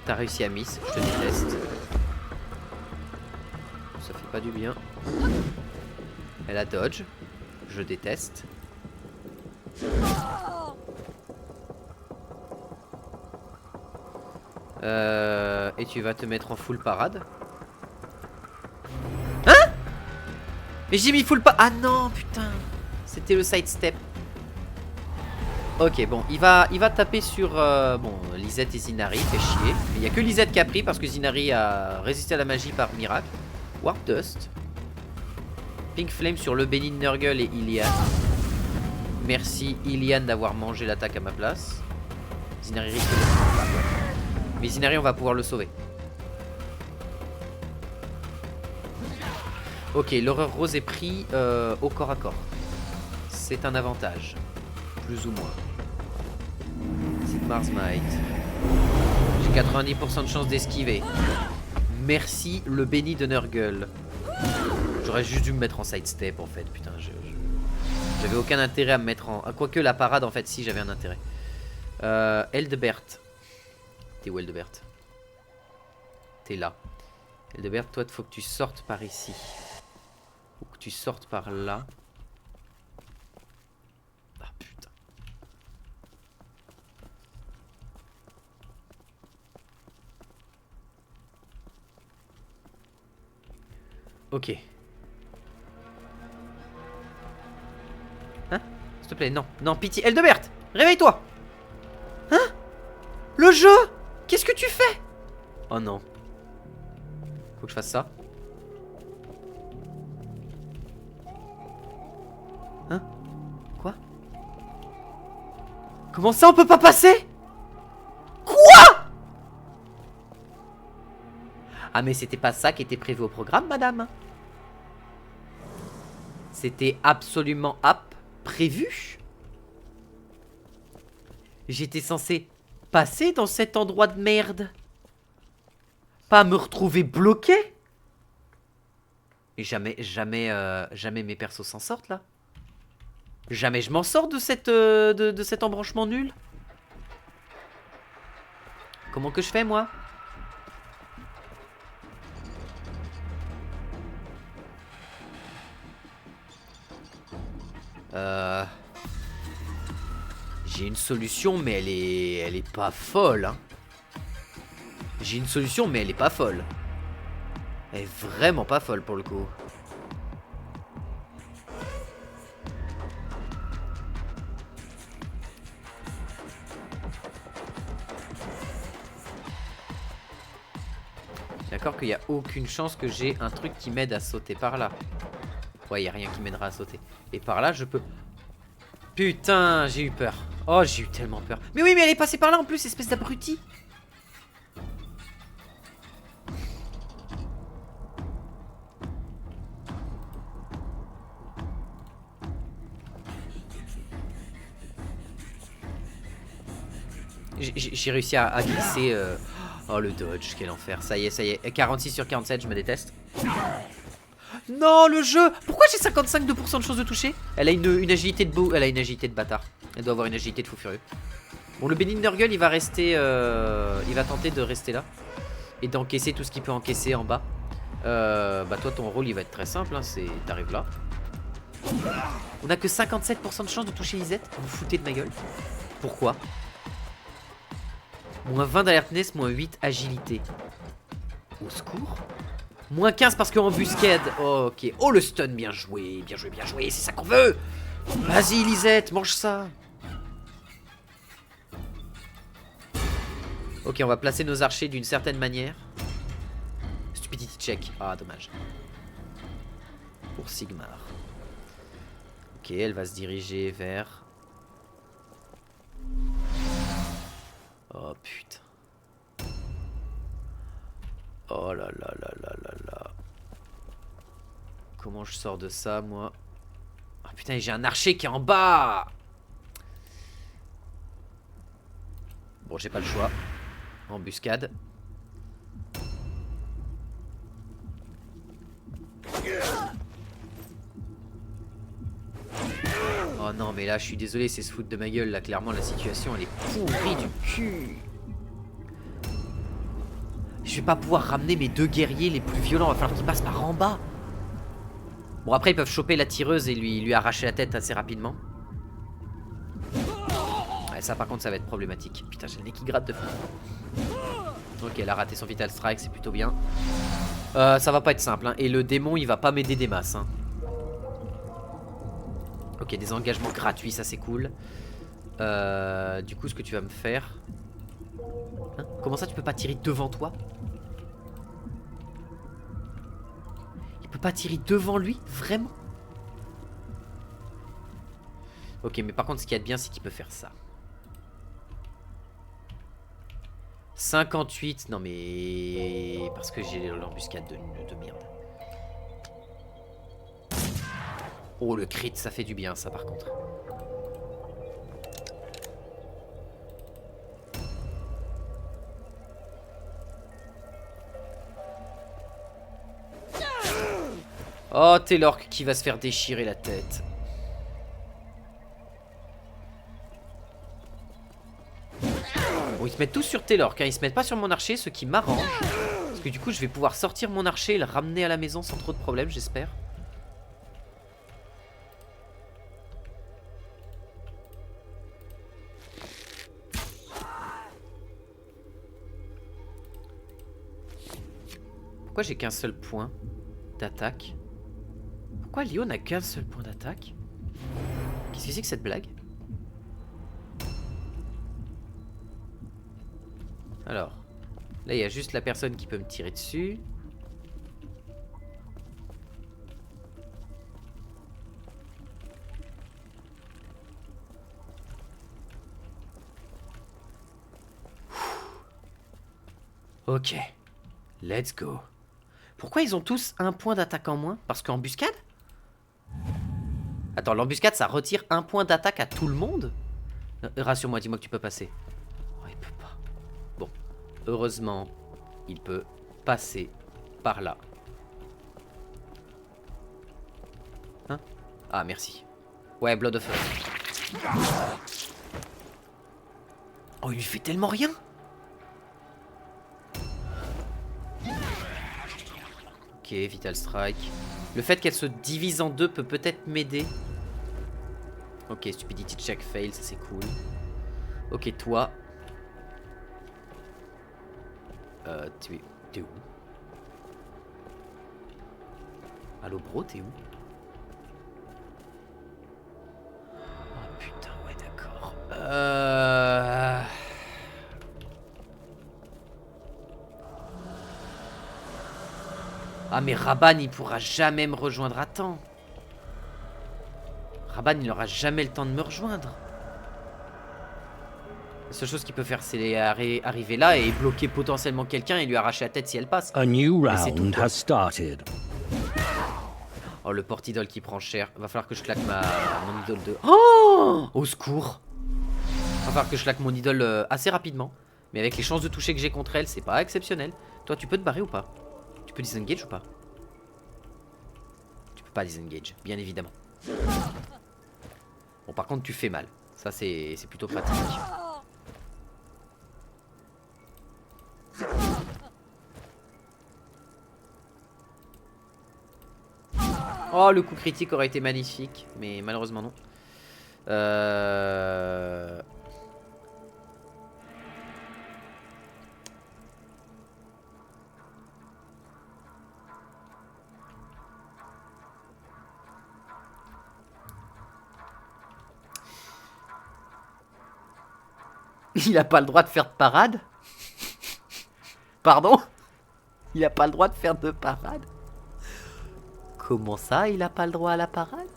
T'as réussi à miss, je te déteste. Ça fait pas du bien. Elle a dodge. Je déteste. Et tu vas te mettre en full parade. Hein? Mais j'ai mis full parade. Ah non, putain. C'était le sidestep. Ok, bon, il va taper sur bon, Lisette et Zinari, fait chier. Il n'y a que Lisette qui a pris parce que Zinari a résisté à la magie par miracle. Warp Dust. Pink Flame sur le béni de Nurgle et Ilian. Merci Ilian d'avoir mangé l'attaque à ma place. Zinari risque de... Mais Zinari, on va pouvoir le sauver. Ok, l'horreur rose est pris au corps à corps. C'est un avantage. Plus ou moins. C'est Mars Might. J'ai 90% de chance d'esquiver. Merci le béni de Nurgle. J'aurais juste dû me mettre en sidestep en fait. Putain, j'avais aucun intérêt à me mettre en... Quoique la parade en fait, si j'avais un intérêt. Eldebert. T'es où Eldebert? T'es là. Eldebert, toi, il faut que tu sortes par ici. Faut que tu sortes par là. Ah putain. Ok. Hein? S'il te plaît, non. Non, pitié. Eldebert, réveille-toi. Hein? Le jeu? Qu'est-ce que tu fais? Oh non. Faut que je fasse ça. Hein? Quoi? Comment ça on peut pas passer? Quoi? Ah mais c'était pas ça qui était prévu au programme, madame. C'était absolument prévu. J'étais censé passer dans cet endroit de merde. Pas me retrouver bloqué. Et jamais mes persos s'en sortent là. Jamais je m'en sors de cet embranchement nul. Comment que je fais moi? J'ai une solution mais elle est pas folle hein. J'ai une solution mais elle est pas folle. Elle est vraiment pas folle pour le coup. D'accord qu'il n'y a aucune chance que j'ai un truc qui m'aide à sauter par là. Ouais, il n'y a rien qui m'aidera à sauter. Et par là, je peux... Putain, j'ai eu peur. Oh, j'ai eu tellement peur. Mais oui, mais elle est passée par là en plus, espèce d'abruti. J'ai réussi à glisser... Oh, le dodge, quel enfer. Ça y est, ça y est. 46 sur 47, je me déteste. Non, le jeu. Pourquoi j'ai 55% de chances de toucher? Elle a une agilité de beau. Elle a une agilité de bâtard. Elle doit avoir une agilité de fou furieux. Bon, le Benny Nurgle, il va rester... il va tenter de rester là. Et d'encaisser tout ce qu'il peut encaisser en bas. Bah toi, ton rôle, il va être très simple. Hein, c'est... T'arrives là. On a que 57% de chance de toucher Lisette. Vous vous foutez de ma gueule. Pourquoi? Moins 20 d'alertness, moins 8 agilité. Au secours. Moins 15 parce qu'en embuscade. Oh, ok. Oh, le stun, bien joué. Bien joué, bien joué. C'est ça qu'on veut. Vas-y, Lisette, mange ça. Ok, on va placer nos archers d'une certaine manière. Stupidity check. Ah, dommage. Pour Sigmar. Ok, elle va se diriger vers... Oh putain. Oh là là là là là là. Comment je sors de ça moi? Oh putain, j'ai un archer qui est en bas. Bon, j'ai pas le choix. Embuscade. Oh non, mais là je suis désolé, c'est se foutre de ma gueule. Là clairement la situation elle est pourrie du cul. Je vais pas pouvoir ramener mes deux guerriers les plus violents. Il va falloir qu'ils passent par en bas. Bon, après ils peuvent choper la tireuse et lui arracher la tête assez rapidement. Ouais, ça par contre ça va être problématique. Putain, j'ai le nez qui gratte de fou. Ok, elle a raté son Vital Strike, c'est plutôt bien. Ça va pas être simple hein. Et le démon il va pas m'aider des masses hein. Ok, des engagements gratuits, ça c'est cool. Du coup, ce que tu vas me faire... Hein? Comment ça, tu peux pas tirer devant toi? Il peut pas tirer devant lui? Vraiment? Ok, mais par contre, ce qu'il y a de bien, c'est qu'il peut faire ça. 58, non mais... Parce que j'ai l'embuscade de merde. Oh, le crit, ça fait du bien, ça, par contre. Oh, Taylor qui va se faire déchirer la tête. Bon, ils se mettent tous sur Taylor, car ils se mettent pas sur mon archer, ce qui m'arrange. Parce que du coup, je vais pouvoir sortir mon archer et le ramener à la maison sans trop de problèmes, j'espère. Pourquoi j'ai qu'un seul point d'attaque? Pourquoi Leo n'a qu'un seul point d'attaque? Qu'est-ce que c'est que cette blague? Alors, là il y a juste la personne qui peut me tirer dessus. Ok, let's go. Pourquoi ils ont tous un point d'attaque en moins? Parce qu'embuscade? Attends, l'embuscade ça retire un point d'attaque à tout le monde? Rassure-moi, dis-moi que tu peux passer. Oh, il peut pas. Bon, heureusement, il peut. passer par là. Hein? Ah, merci. Ouais, Blood of Earth. Oh, il lui fait tellement rien. Ok, Vital Strike. Le fait qu'elle se divise en deux peut peut-être m'aider. Ok, Stupidity Check fail, ça c'est cool. Ok, toi. T'es où? Allo bro, t'es où? Oh putain, ouais d'accord. Ah mais Raban il pourra jamais me rejoindre à temps. Raban il n'aura jamais le temps de me rejoindre. La seule chose qu'il peut faire c'est arriver là et bloquer potentiellement quelqu'un et lui arracher la tête si elle passe. A new round has started. Oh le porte-idole qui prend cher. Va falloir que je claque mon idole de... Oh au secours. Va falloir que je claque mon idole assez rapidement. Mais avec les chances de toucher que j'ai contre elle c'est pas exceptionnel. Toi tu peux te barrer ou pas? Tu peux disengage ou pas? Tu peux pas disengage, bien évidemment. Bon par contre tu fais mal. Ça c'est plutôt pratique. Oh le coup critique aurait été magnifique. Mais malheureusement non. Il a pas le droit de faire de parade? Pardon? Il a pas le droit de faire de parade? Comment ça, il a pas le droit à la parade?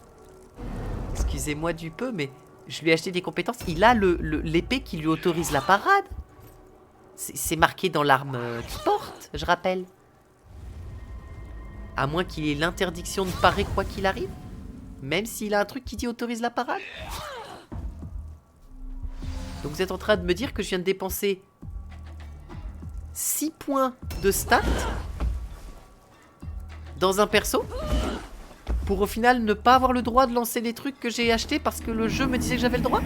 Excusez-moi du peu, mais je lui ai acheté des compétences. Il a l'épée qui lui autorise la parade. C'est marqué dans l'arme qu'il porte, je rappelle. À moins qu'il ait l'interdiction de parer quoi qu'il arrive. Même s'il a un truc qui dit autorise la parade. Donc vous êtes en train de me dire que je viens de dépenser 6 points de stats dans un perso pour au final ne pas avoir le droit de lancer des trucs que j'ai achetés parce que le jeu me disait que j'avais le droit.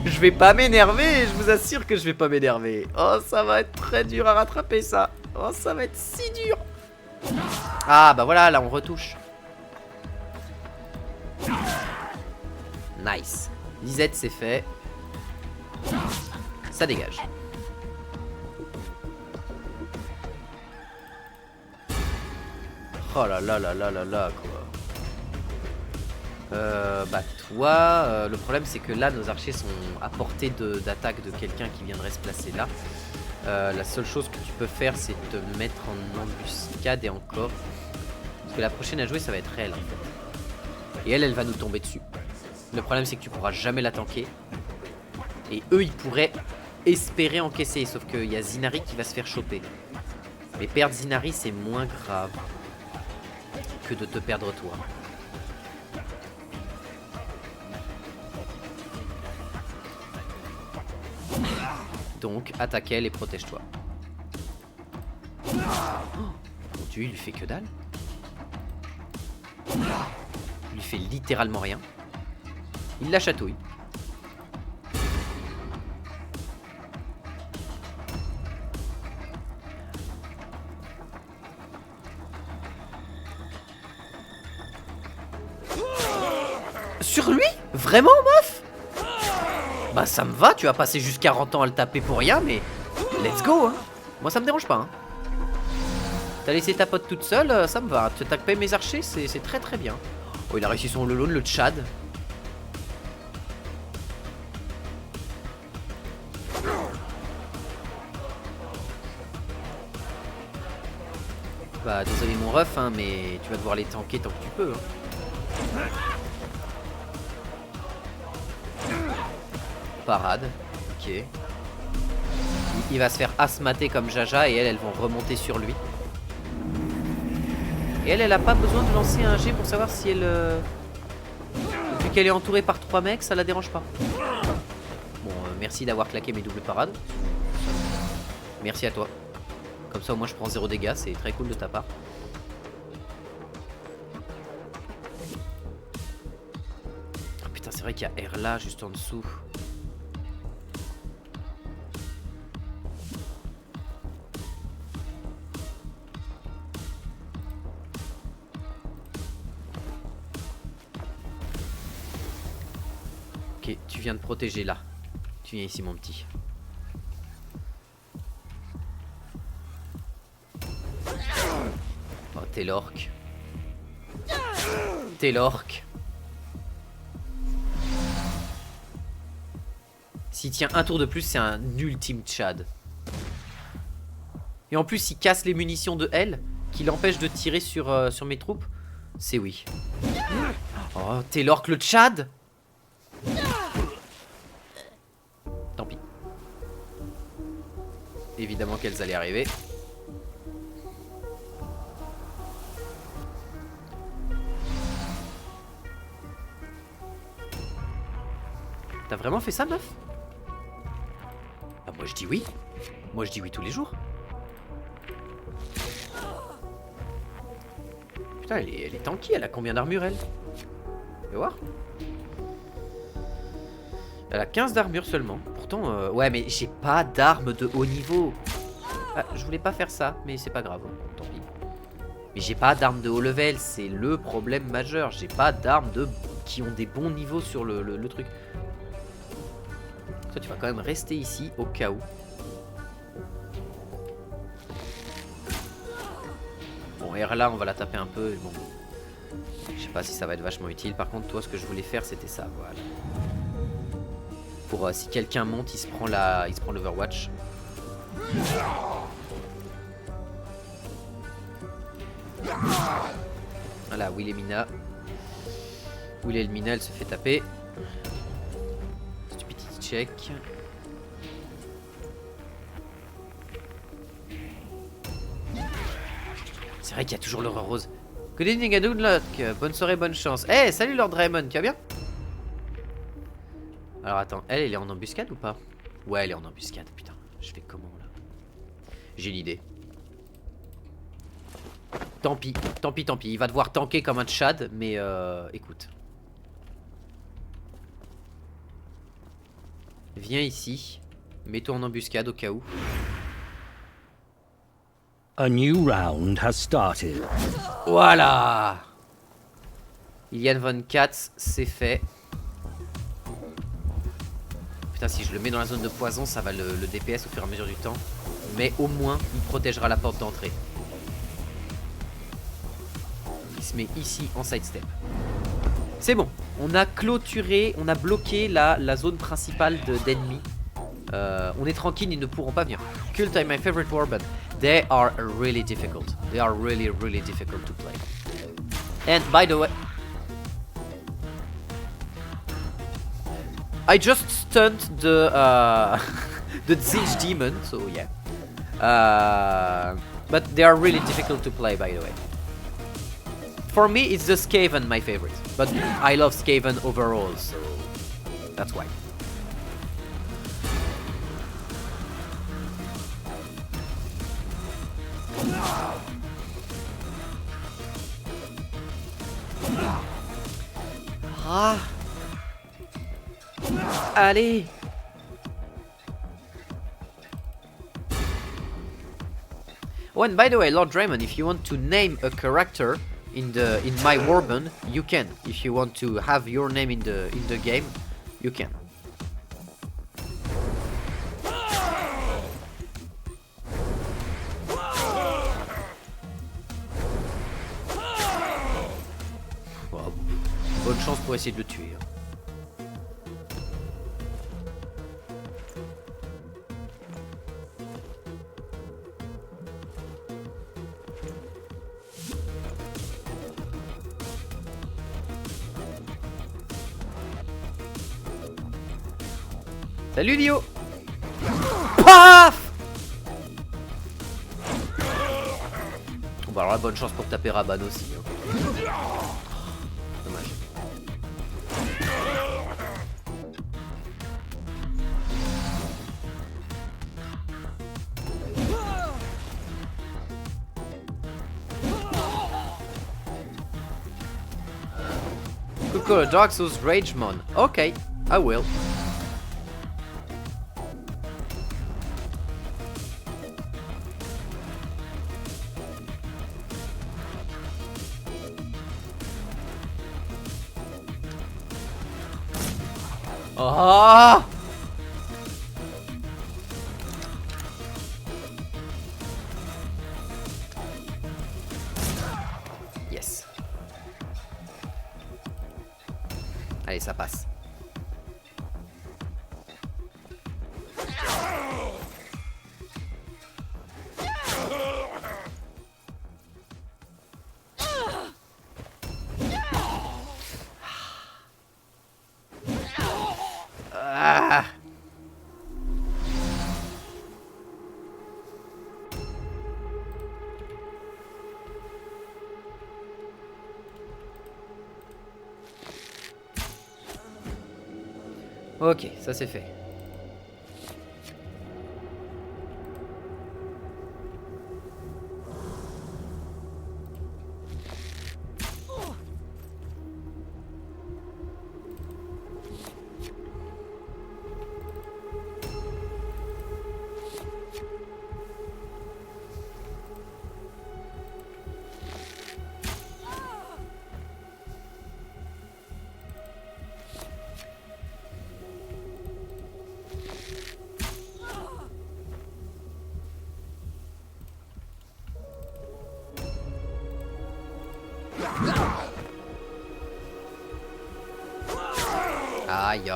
Je vais pas m'énerver, je vous assure que je vais pas m'énerver. Oh ça va être très dur à rattraper ça. Oh ça va être si dur. Ah bah voilà, là on retouche. Nice. Lisette c'est fait. Ça dégage. Oh là là là là là là quoi. Bah toi, le problème c'est que là nos archers sont à portée d'attaque de quelqu'un qui viendrait se placer là. La seule chose que tu peux faire c'est te mettre en embuscade et encore. Parce que la prochaine à jouer ça va être elle en fait. Et elle va nous tomber dessus. Le problème c'est que tu pourras jamais la tanker. Et eux ils pourraient espérer encaisser. Sauf qu'il y a Zinari qui va se faire choper. Mais perdre Zinari c'est moins grave que de te perdre toi. Donc attaque elle et protège-toi. Oh, mon dieu il lui fait que dalle. Il lui fait littéralement rien. Il la chatouille. Sur lui? Vraiment meuf? Bah ça me va, tu vas passer juste 40 ans à le taper pour rien, mais let's go hein. Moi ça me dérange pas hein. T'as laissé ta pote toute seule, ça me va. Tu t'as payé mes archers, c'est très très bien. Oh il a réussi son lolone, le Tchad. Bah désolé mon ref hein, mais tu vas devoir les tanker tant que tu peux hein. Parade, ok. Il va se faire asmater comme Jaja et elles vont remonter sur lui. Et elle a pas besoin de lancer un G pour savoir si elle... Vu qu'elle est entourée par 3 mecs, ça la dérange pas. Bon, merci d'avoir claqué mes doubles parades. Merci à toi. Comme ça au moins je prends 0 dégâts, c'est très cool de ta part. Oh putain, c'est vrai qu'il y a R là juste en dessous. Ok, tu viens de protéger là. Tu viens ici mon petit. Oh, t'es l'orque. T'es l'orque. S'il tient un tour de plus, c'est un ultime Tchad. Et en plus, il casse les munitions de L, qui l'empêche de tirer sur, sur mes troupes. C'est oui. Oh, t'es l'orque le Tchad. Tant pis. Évidemment qu'elles allaient arriver. T'as vraiment fait ça, meuf? Ah, moi je dis oui. Moi je dis oui tous les jours. Putain, elle est tanky, elle a combien d'armure elle? Tu vas voir. Elle a 15 d'armure seulement. Pourtant, ouais, mais j'ai pas d'armes de haut niveau. Ah, je voulais pas faire ça, mais c'est pas grave. Tant pis. Mais j'ai pas d'armes de haut level, c'est le problème majeur. J'ai pas d'armes qui ont des bons niveaux sur le truc. Toi, tu vas quand même rester ici au cas où. Bon, R là, on va la taper un peu. Bon, je sais pas si ça va être vachement utile. Par contre, toi, ce que je voulais faire, c'était ça. Voilà. Pour si quelqu'un monte, il se prend l'Overwatch. Voilà, Wilhelmina. Wilhelmina, elle se fait taper. Stupidity check. C'est vrai qu'il y a toujours l'horreur rose. Good evening and good luck. Bonne soirée, bonne chance. Eh, hey, salut Lord Raymond, tu vas bien? Alors attends, elle est en embuscade ou pas? Ouais, elle est en embuscade, putain. Je fais comment là? J'ai une idée. Tant pis, tant pis, tant pis. Il va devoir tanker comme un Tchad, mais écoute. Viens ici. Mets-toi en embuscade au cas où. A new round has started. Voilà. Ilian von Katz, c'est fait. Putain, si je le mets dans la zone de poison, ça va le DPS au fur et à mesure du temps. Mais au moins, il protégera la porte d'entrée. Il se met ici en sidestep. C'est bon. On a clôturé, on a bloqué la zone principale d'ennemis. On est tranquille, ils ne pourront pas venir. Cult is my favorite warband. They are really difficult. They are really, really difficult to play. And by the way, I just stunned the the Zilch demon, so yeah. But they are really difficult to play, by the way. For me, it's the Skaven my favorite, but I love Skaven overall, so that's why. Ah. Allez. Oh, and by the way, Lord Draymond, if you want to name a character in my warband, you can. If you want to have your name in the game, you can. Wow. Bonne chance pour essayer de le tuer. Salut Dio. Paf. Bon bah alors la bonne chance pour taper Raban aussi. Dommage. Could call a Dark Souls Ragemon. Okay, I will. Ah! Yes. Allez, ça passe. Ah. Ok, ça c'est fait. Aïe.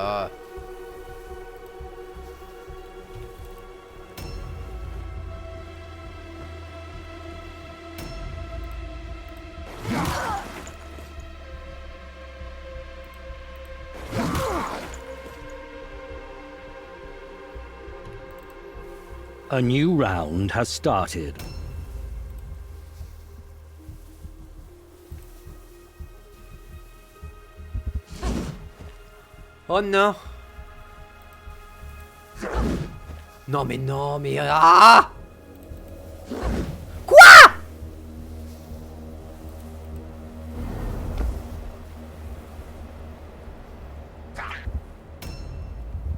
A new round has started. Oh non. Non mais non mais... Ah! Quoi?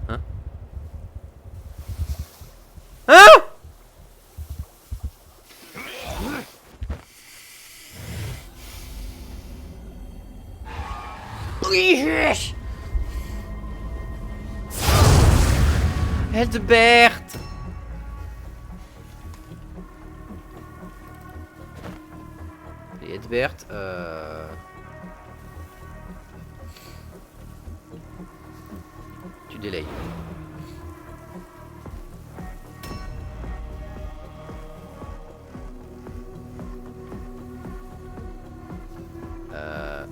Hein? Hein? Eldbert! Et Eldbert, tu délayes.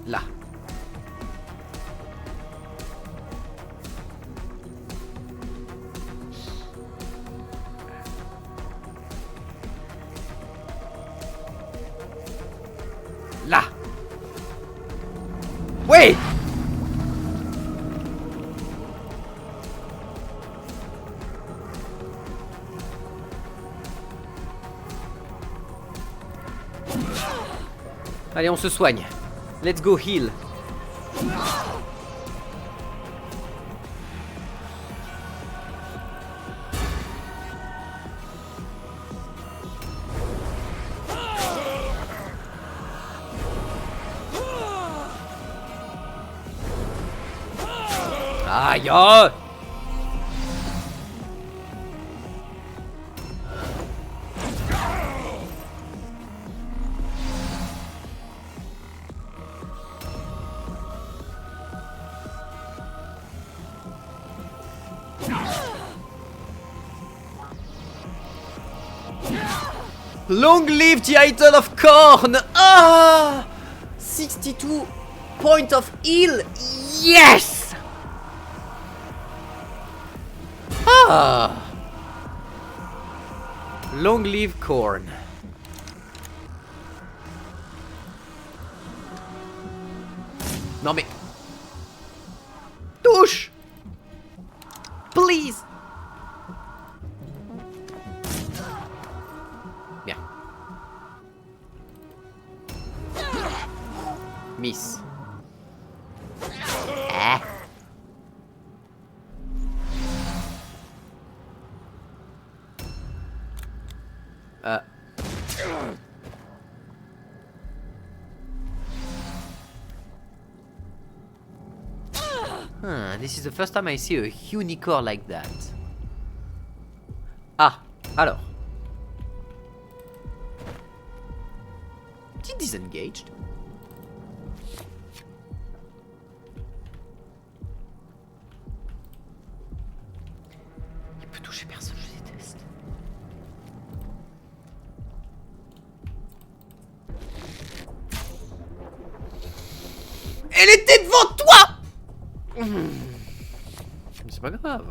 Là. Là. Oui. Allez, on se soigne. Let's go heal. Aïe! Oh! Long live the Idol of Corn! Ah! 62 point of heal! Yes! Ah! Long live Corn. Non mais... Touche! Please! Bien. Miss. This is the first time I see a unicorn like that. Ah, alors. Petit disengaged. Il peut toucher personne, je déteste. Elle était devant toi! C'est pas grave.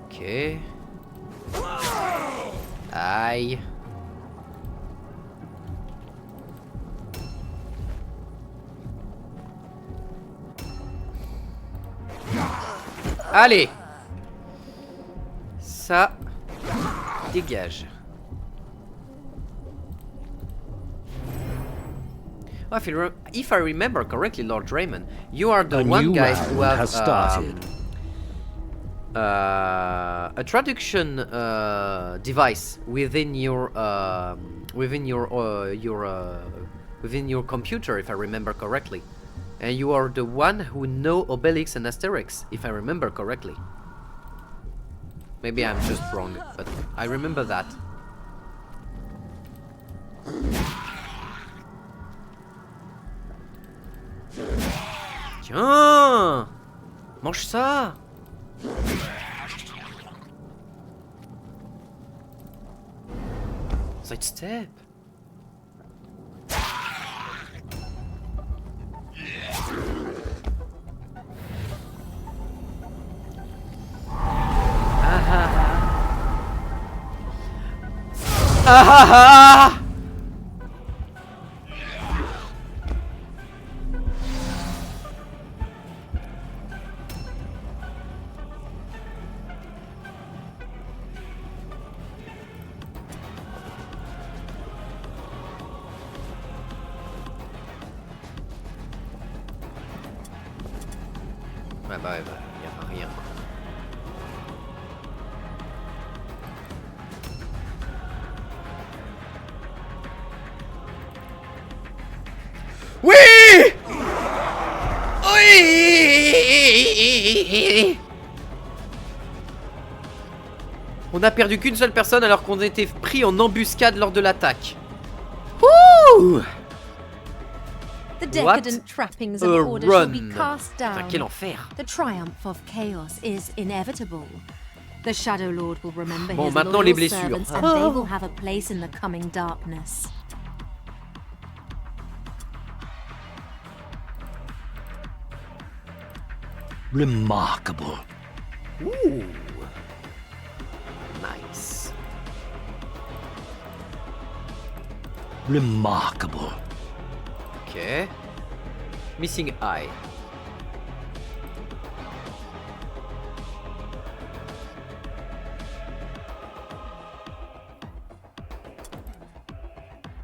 Ok. Aïe. Allez. Ça dégage. Oh, if I remember correctly, Lord Raymond, you are the one guy who has started. A traduction device within your computer, if I remember correctly, and you are the one who know Obelix and Asterix, if I remember correctly. Maybe I'm just wrong, but I remember that. Tiens, mange ça. Sidestep. Ah. Ouais, bah, y a rien. Oui! Oui! On a perdu qu'une seule personne alors qu'on était pris en embuscade lors de l'attaque. Ouh! The decadent trappings of order shall be cast down. Quel enfer. The triumph of chaos is inevitable. The Shadow Lord will remember his maintenant les loyal blessures. servants and they will have a place in the coming darkness. Remarkable. Ooh. Nice. Remarkable. Okay. Missing eye.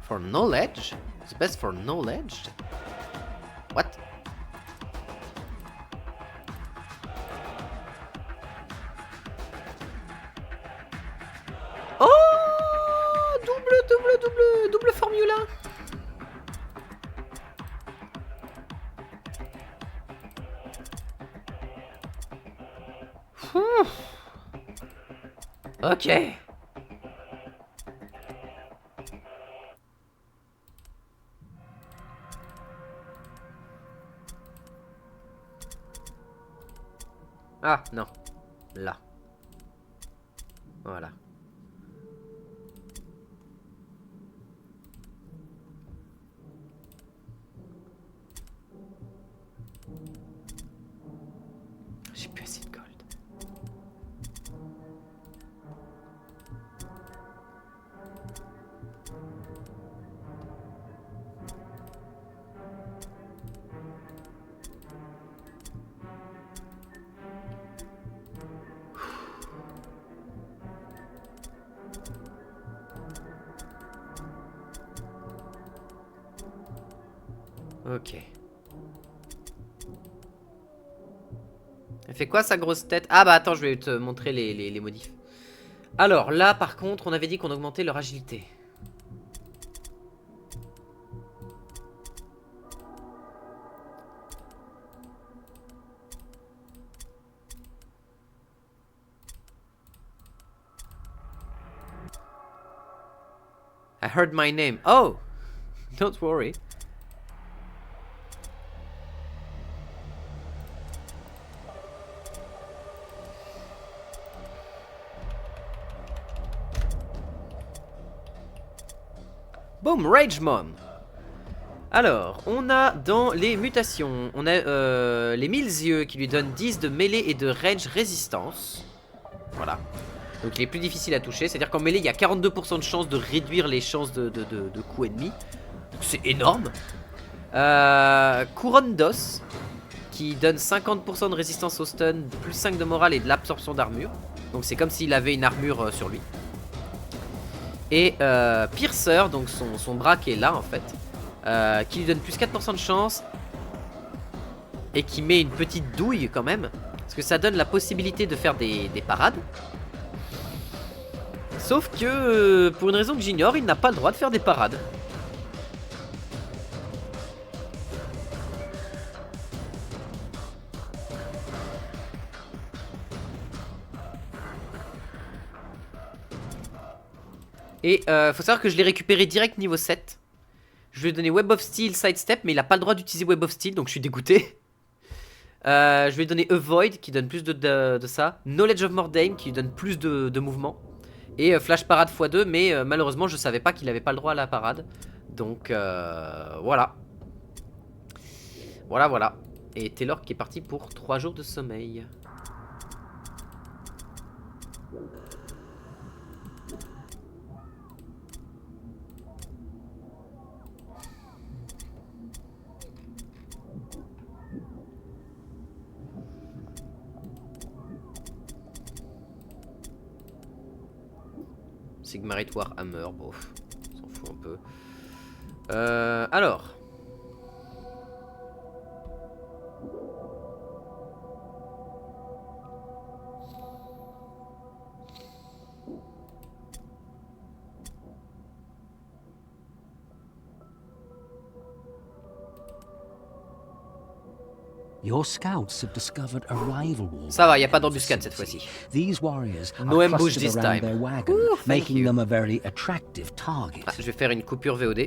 For knowledge? It's best for knowledge? What? Oh! Double formula! Ok. Ah, non. Là. Voilà. J'ai plus assez de gold. Ok. Elle fait quoi sa grosse tête? Ah bah attends, je vais te montrer les modifs. Alors là par contre, on avait dit qu'on augmentait leur agilité. I heard my name. Oh! Don't worry. Boom, Rage Mom. Alors, on a dans les mutations, on a les 1000 yeux qui lui donnent 10 de mêlée et de range résistance. Voilà. Donc il est plus difficile à toucher. C'est-à-dire qu'en mêlée, il y a 42% de chance de réduire les chances de coups ennemis. C'est énorme. Couronne d'os qui donne 50% de résistance au stun, plus 5 de morale et de l'absorption d'armure. Donc c'est comme s'il avait une armure sur lui. Et Piercer, donc son bras qui est là en fait, qui lui donne plus 4% de chance et qui met une petite douille quand même, parce que ça donne la possibilité de faire des parades. Sauf que, pour une raison que j'ignore, il n'a pas le droit de faire des parades. Et faut savoir que je l'ai récupéré direct niveau 7. Je lui ai donné Web of Steel, Sidestep, mais il n'a pas le droit d'utiliser Web of Steel, donc je suis dégoûté. Je lui ai donné Avoid, qui donne plus de ça. Knowledge of Mordain, qui lui donne plus de mouvement. Et Flash Parade x2, mais malheureusement, je savais pas qu'il n'avait pas le droit à la parade. Donc, voilà. Voilà. Et Taylor qui est parti pour 3 jours de sommeil. Sigmarite Warhammer, bof, on s'en fout un peu. Alors. Your scouts have discovered a rival war. Ça va, il n'y a pas d'embuscade cette fois-ci. These warriors No are ambush clustered this around time. their wagon, Ooh, thank making you. them a very attractive target. Ah, je vais faire une coupure VOD.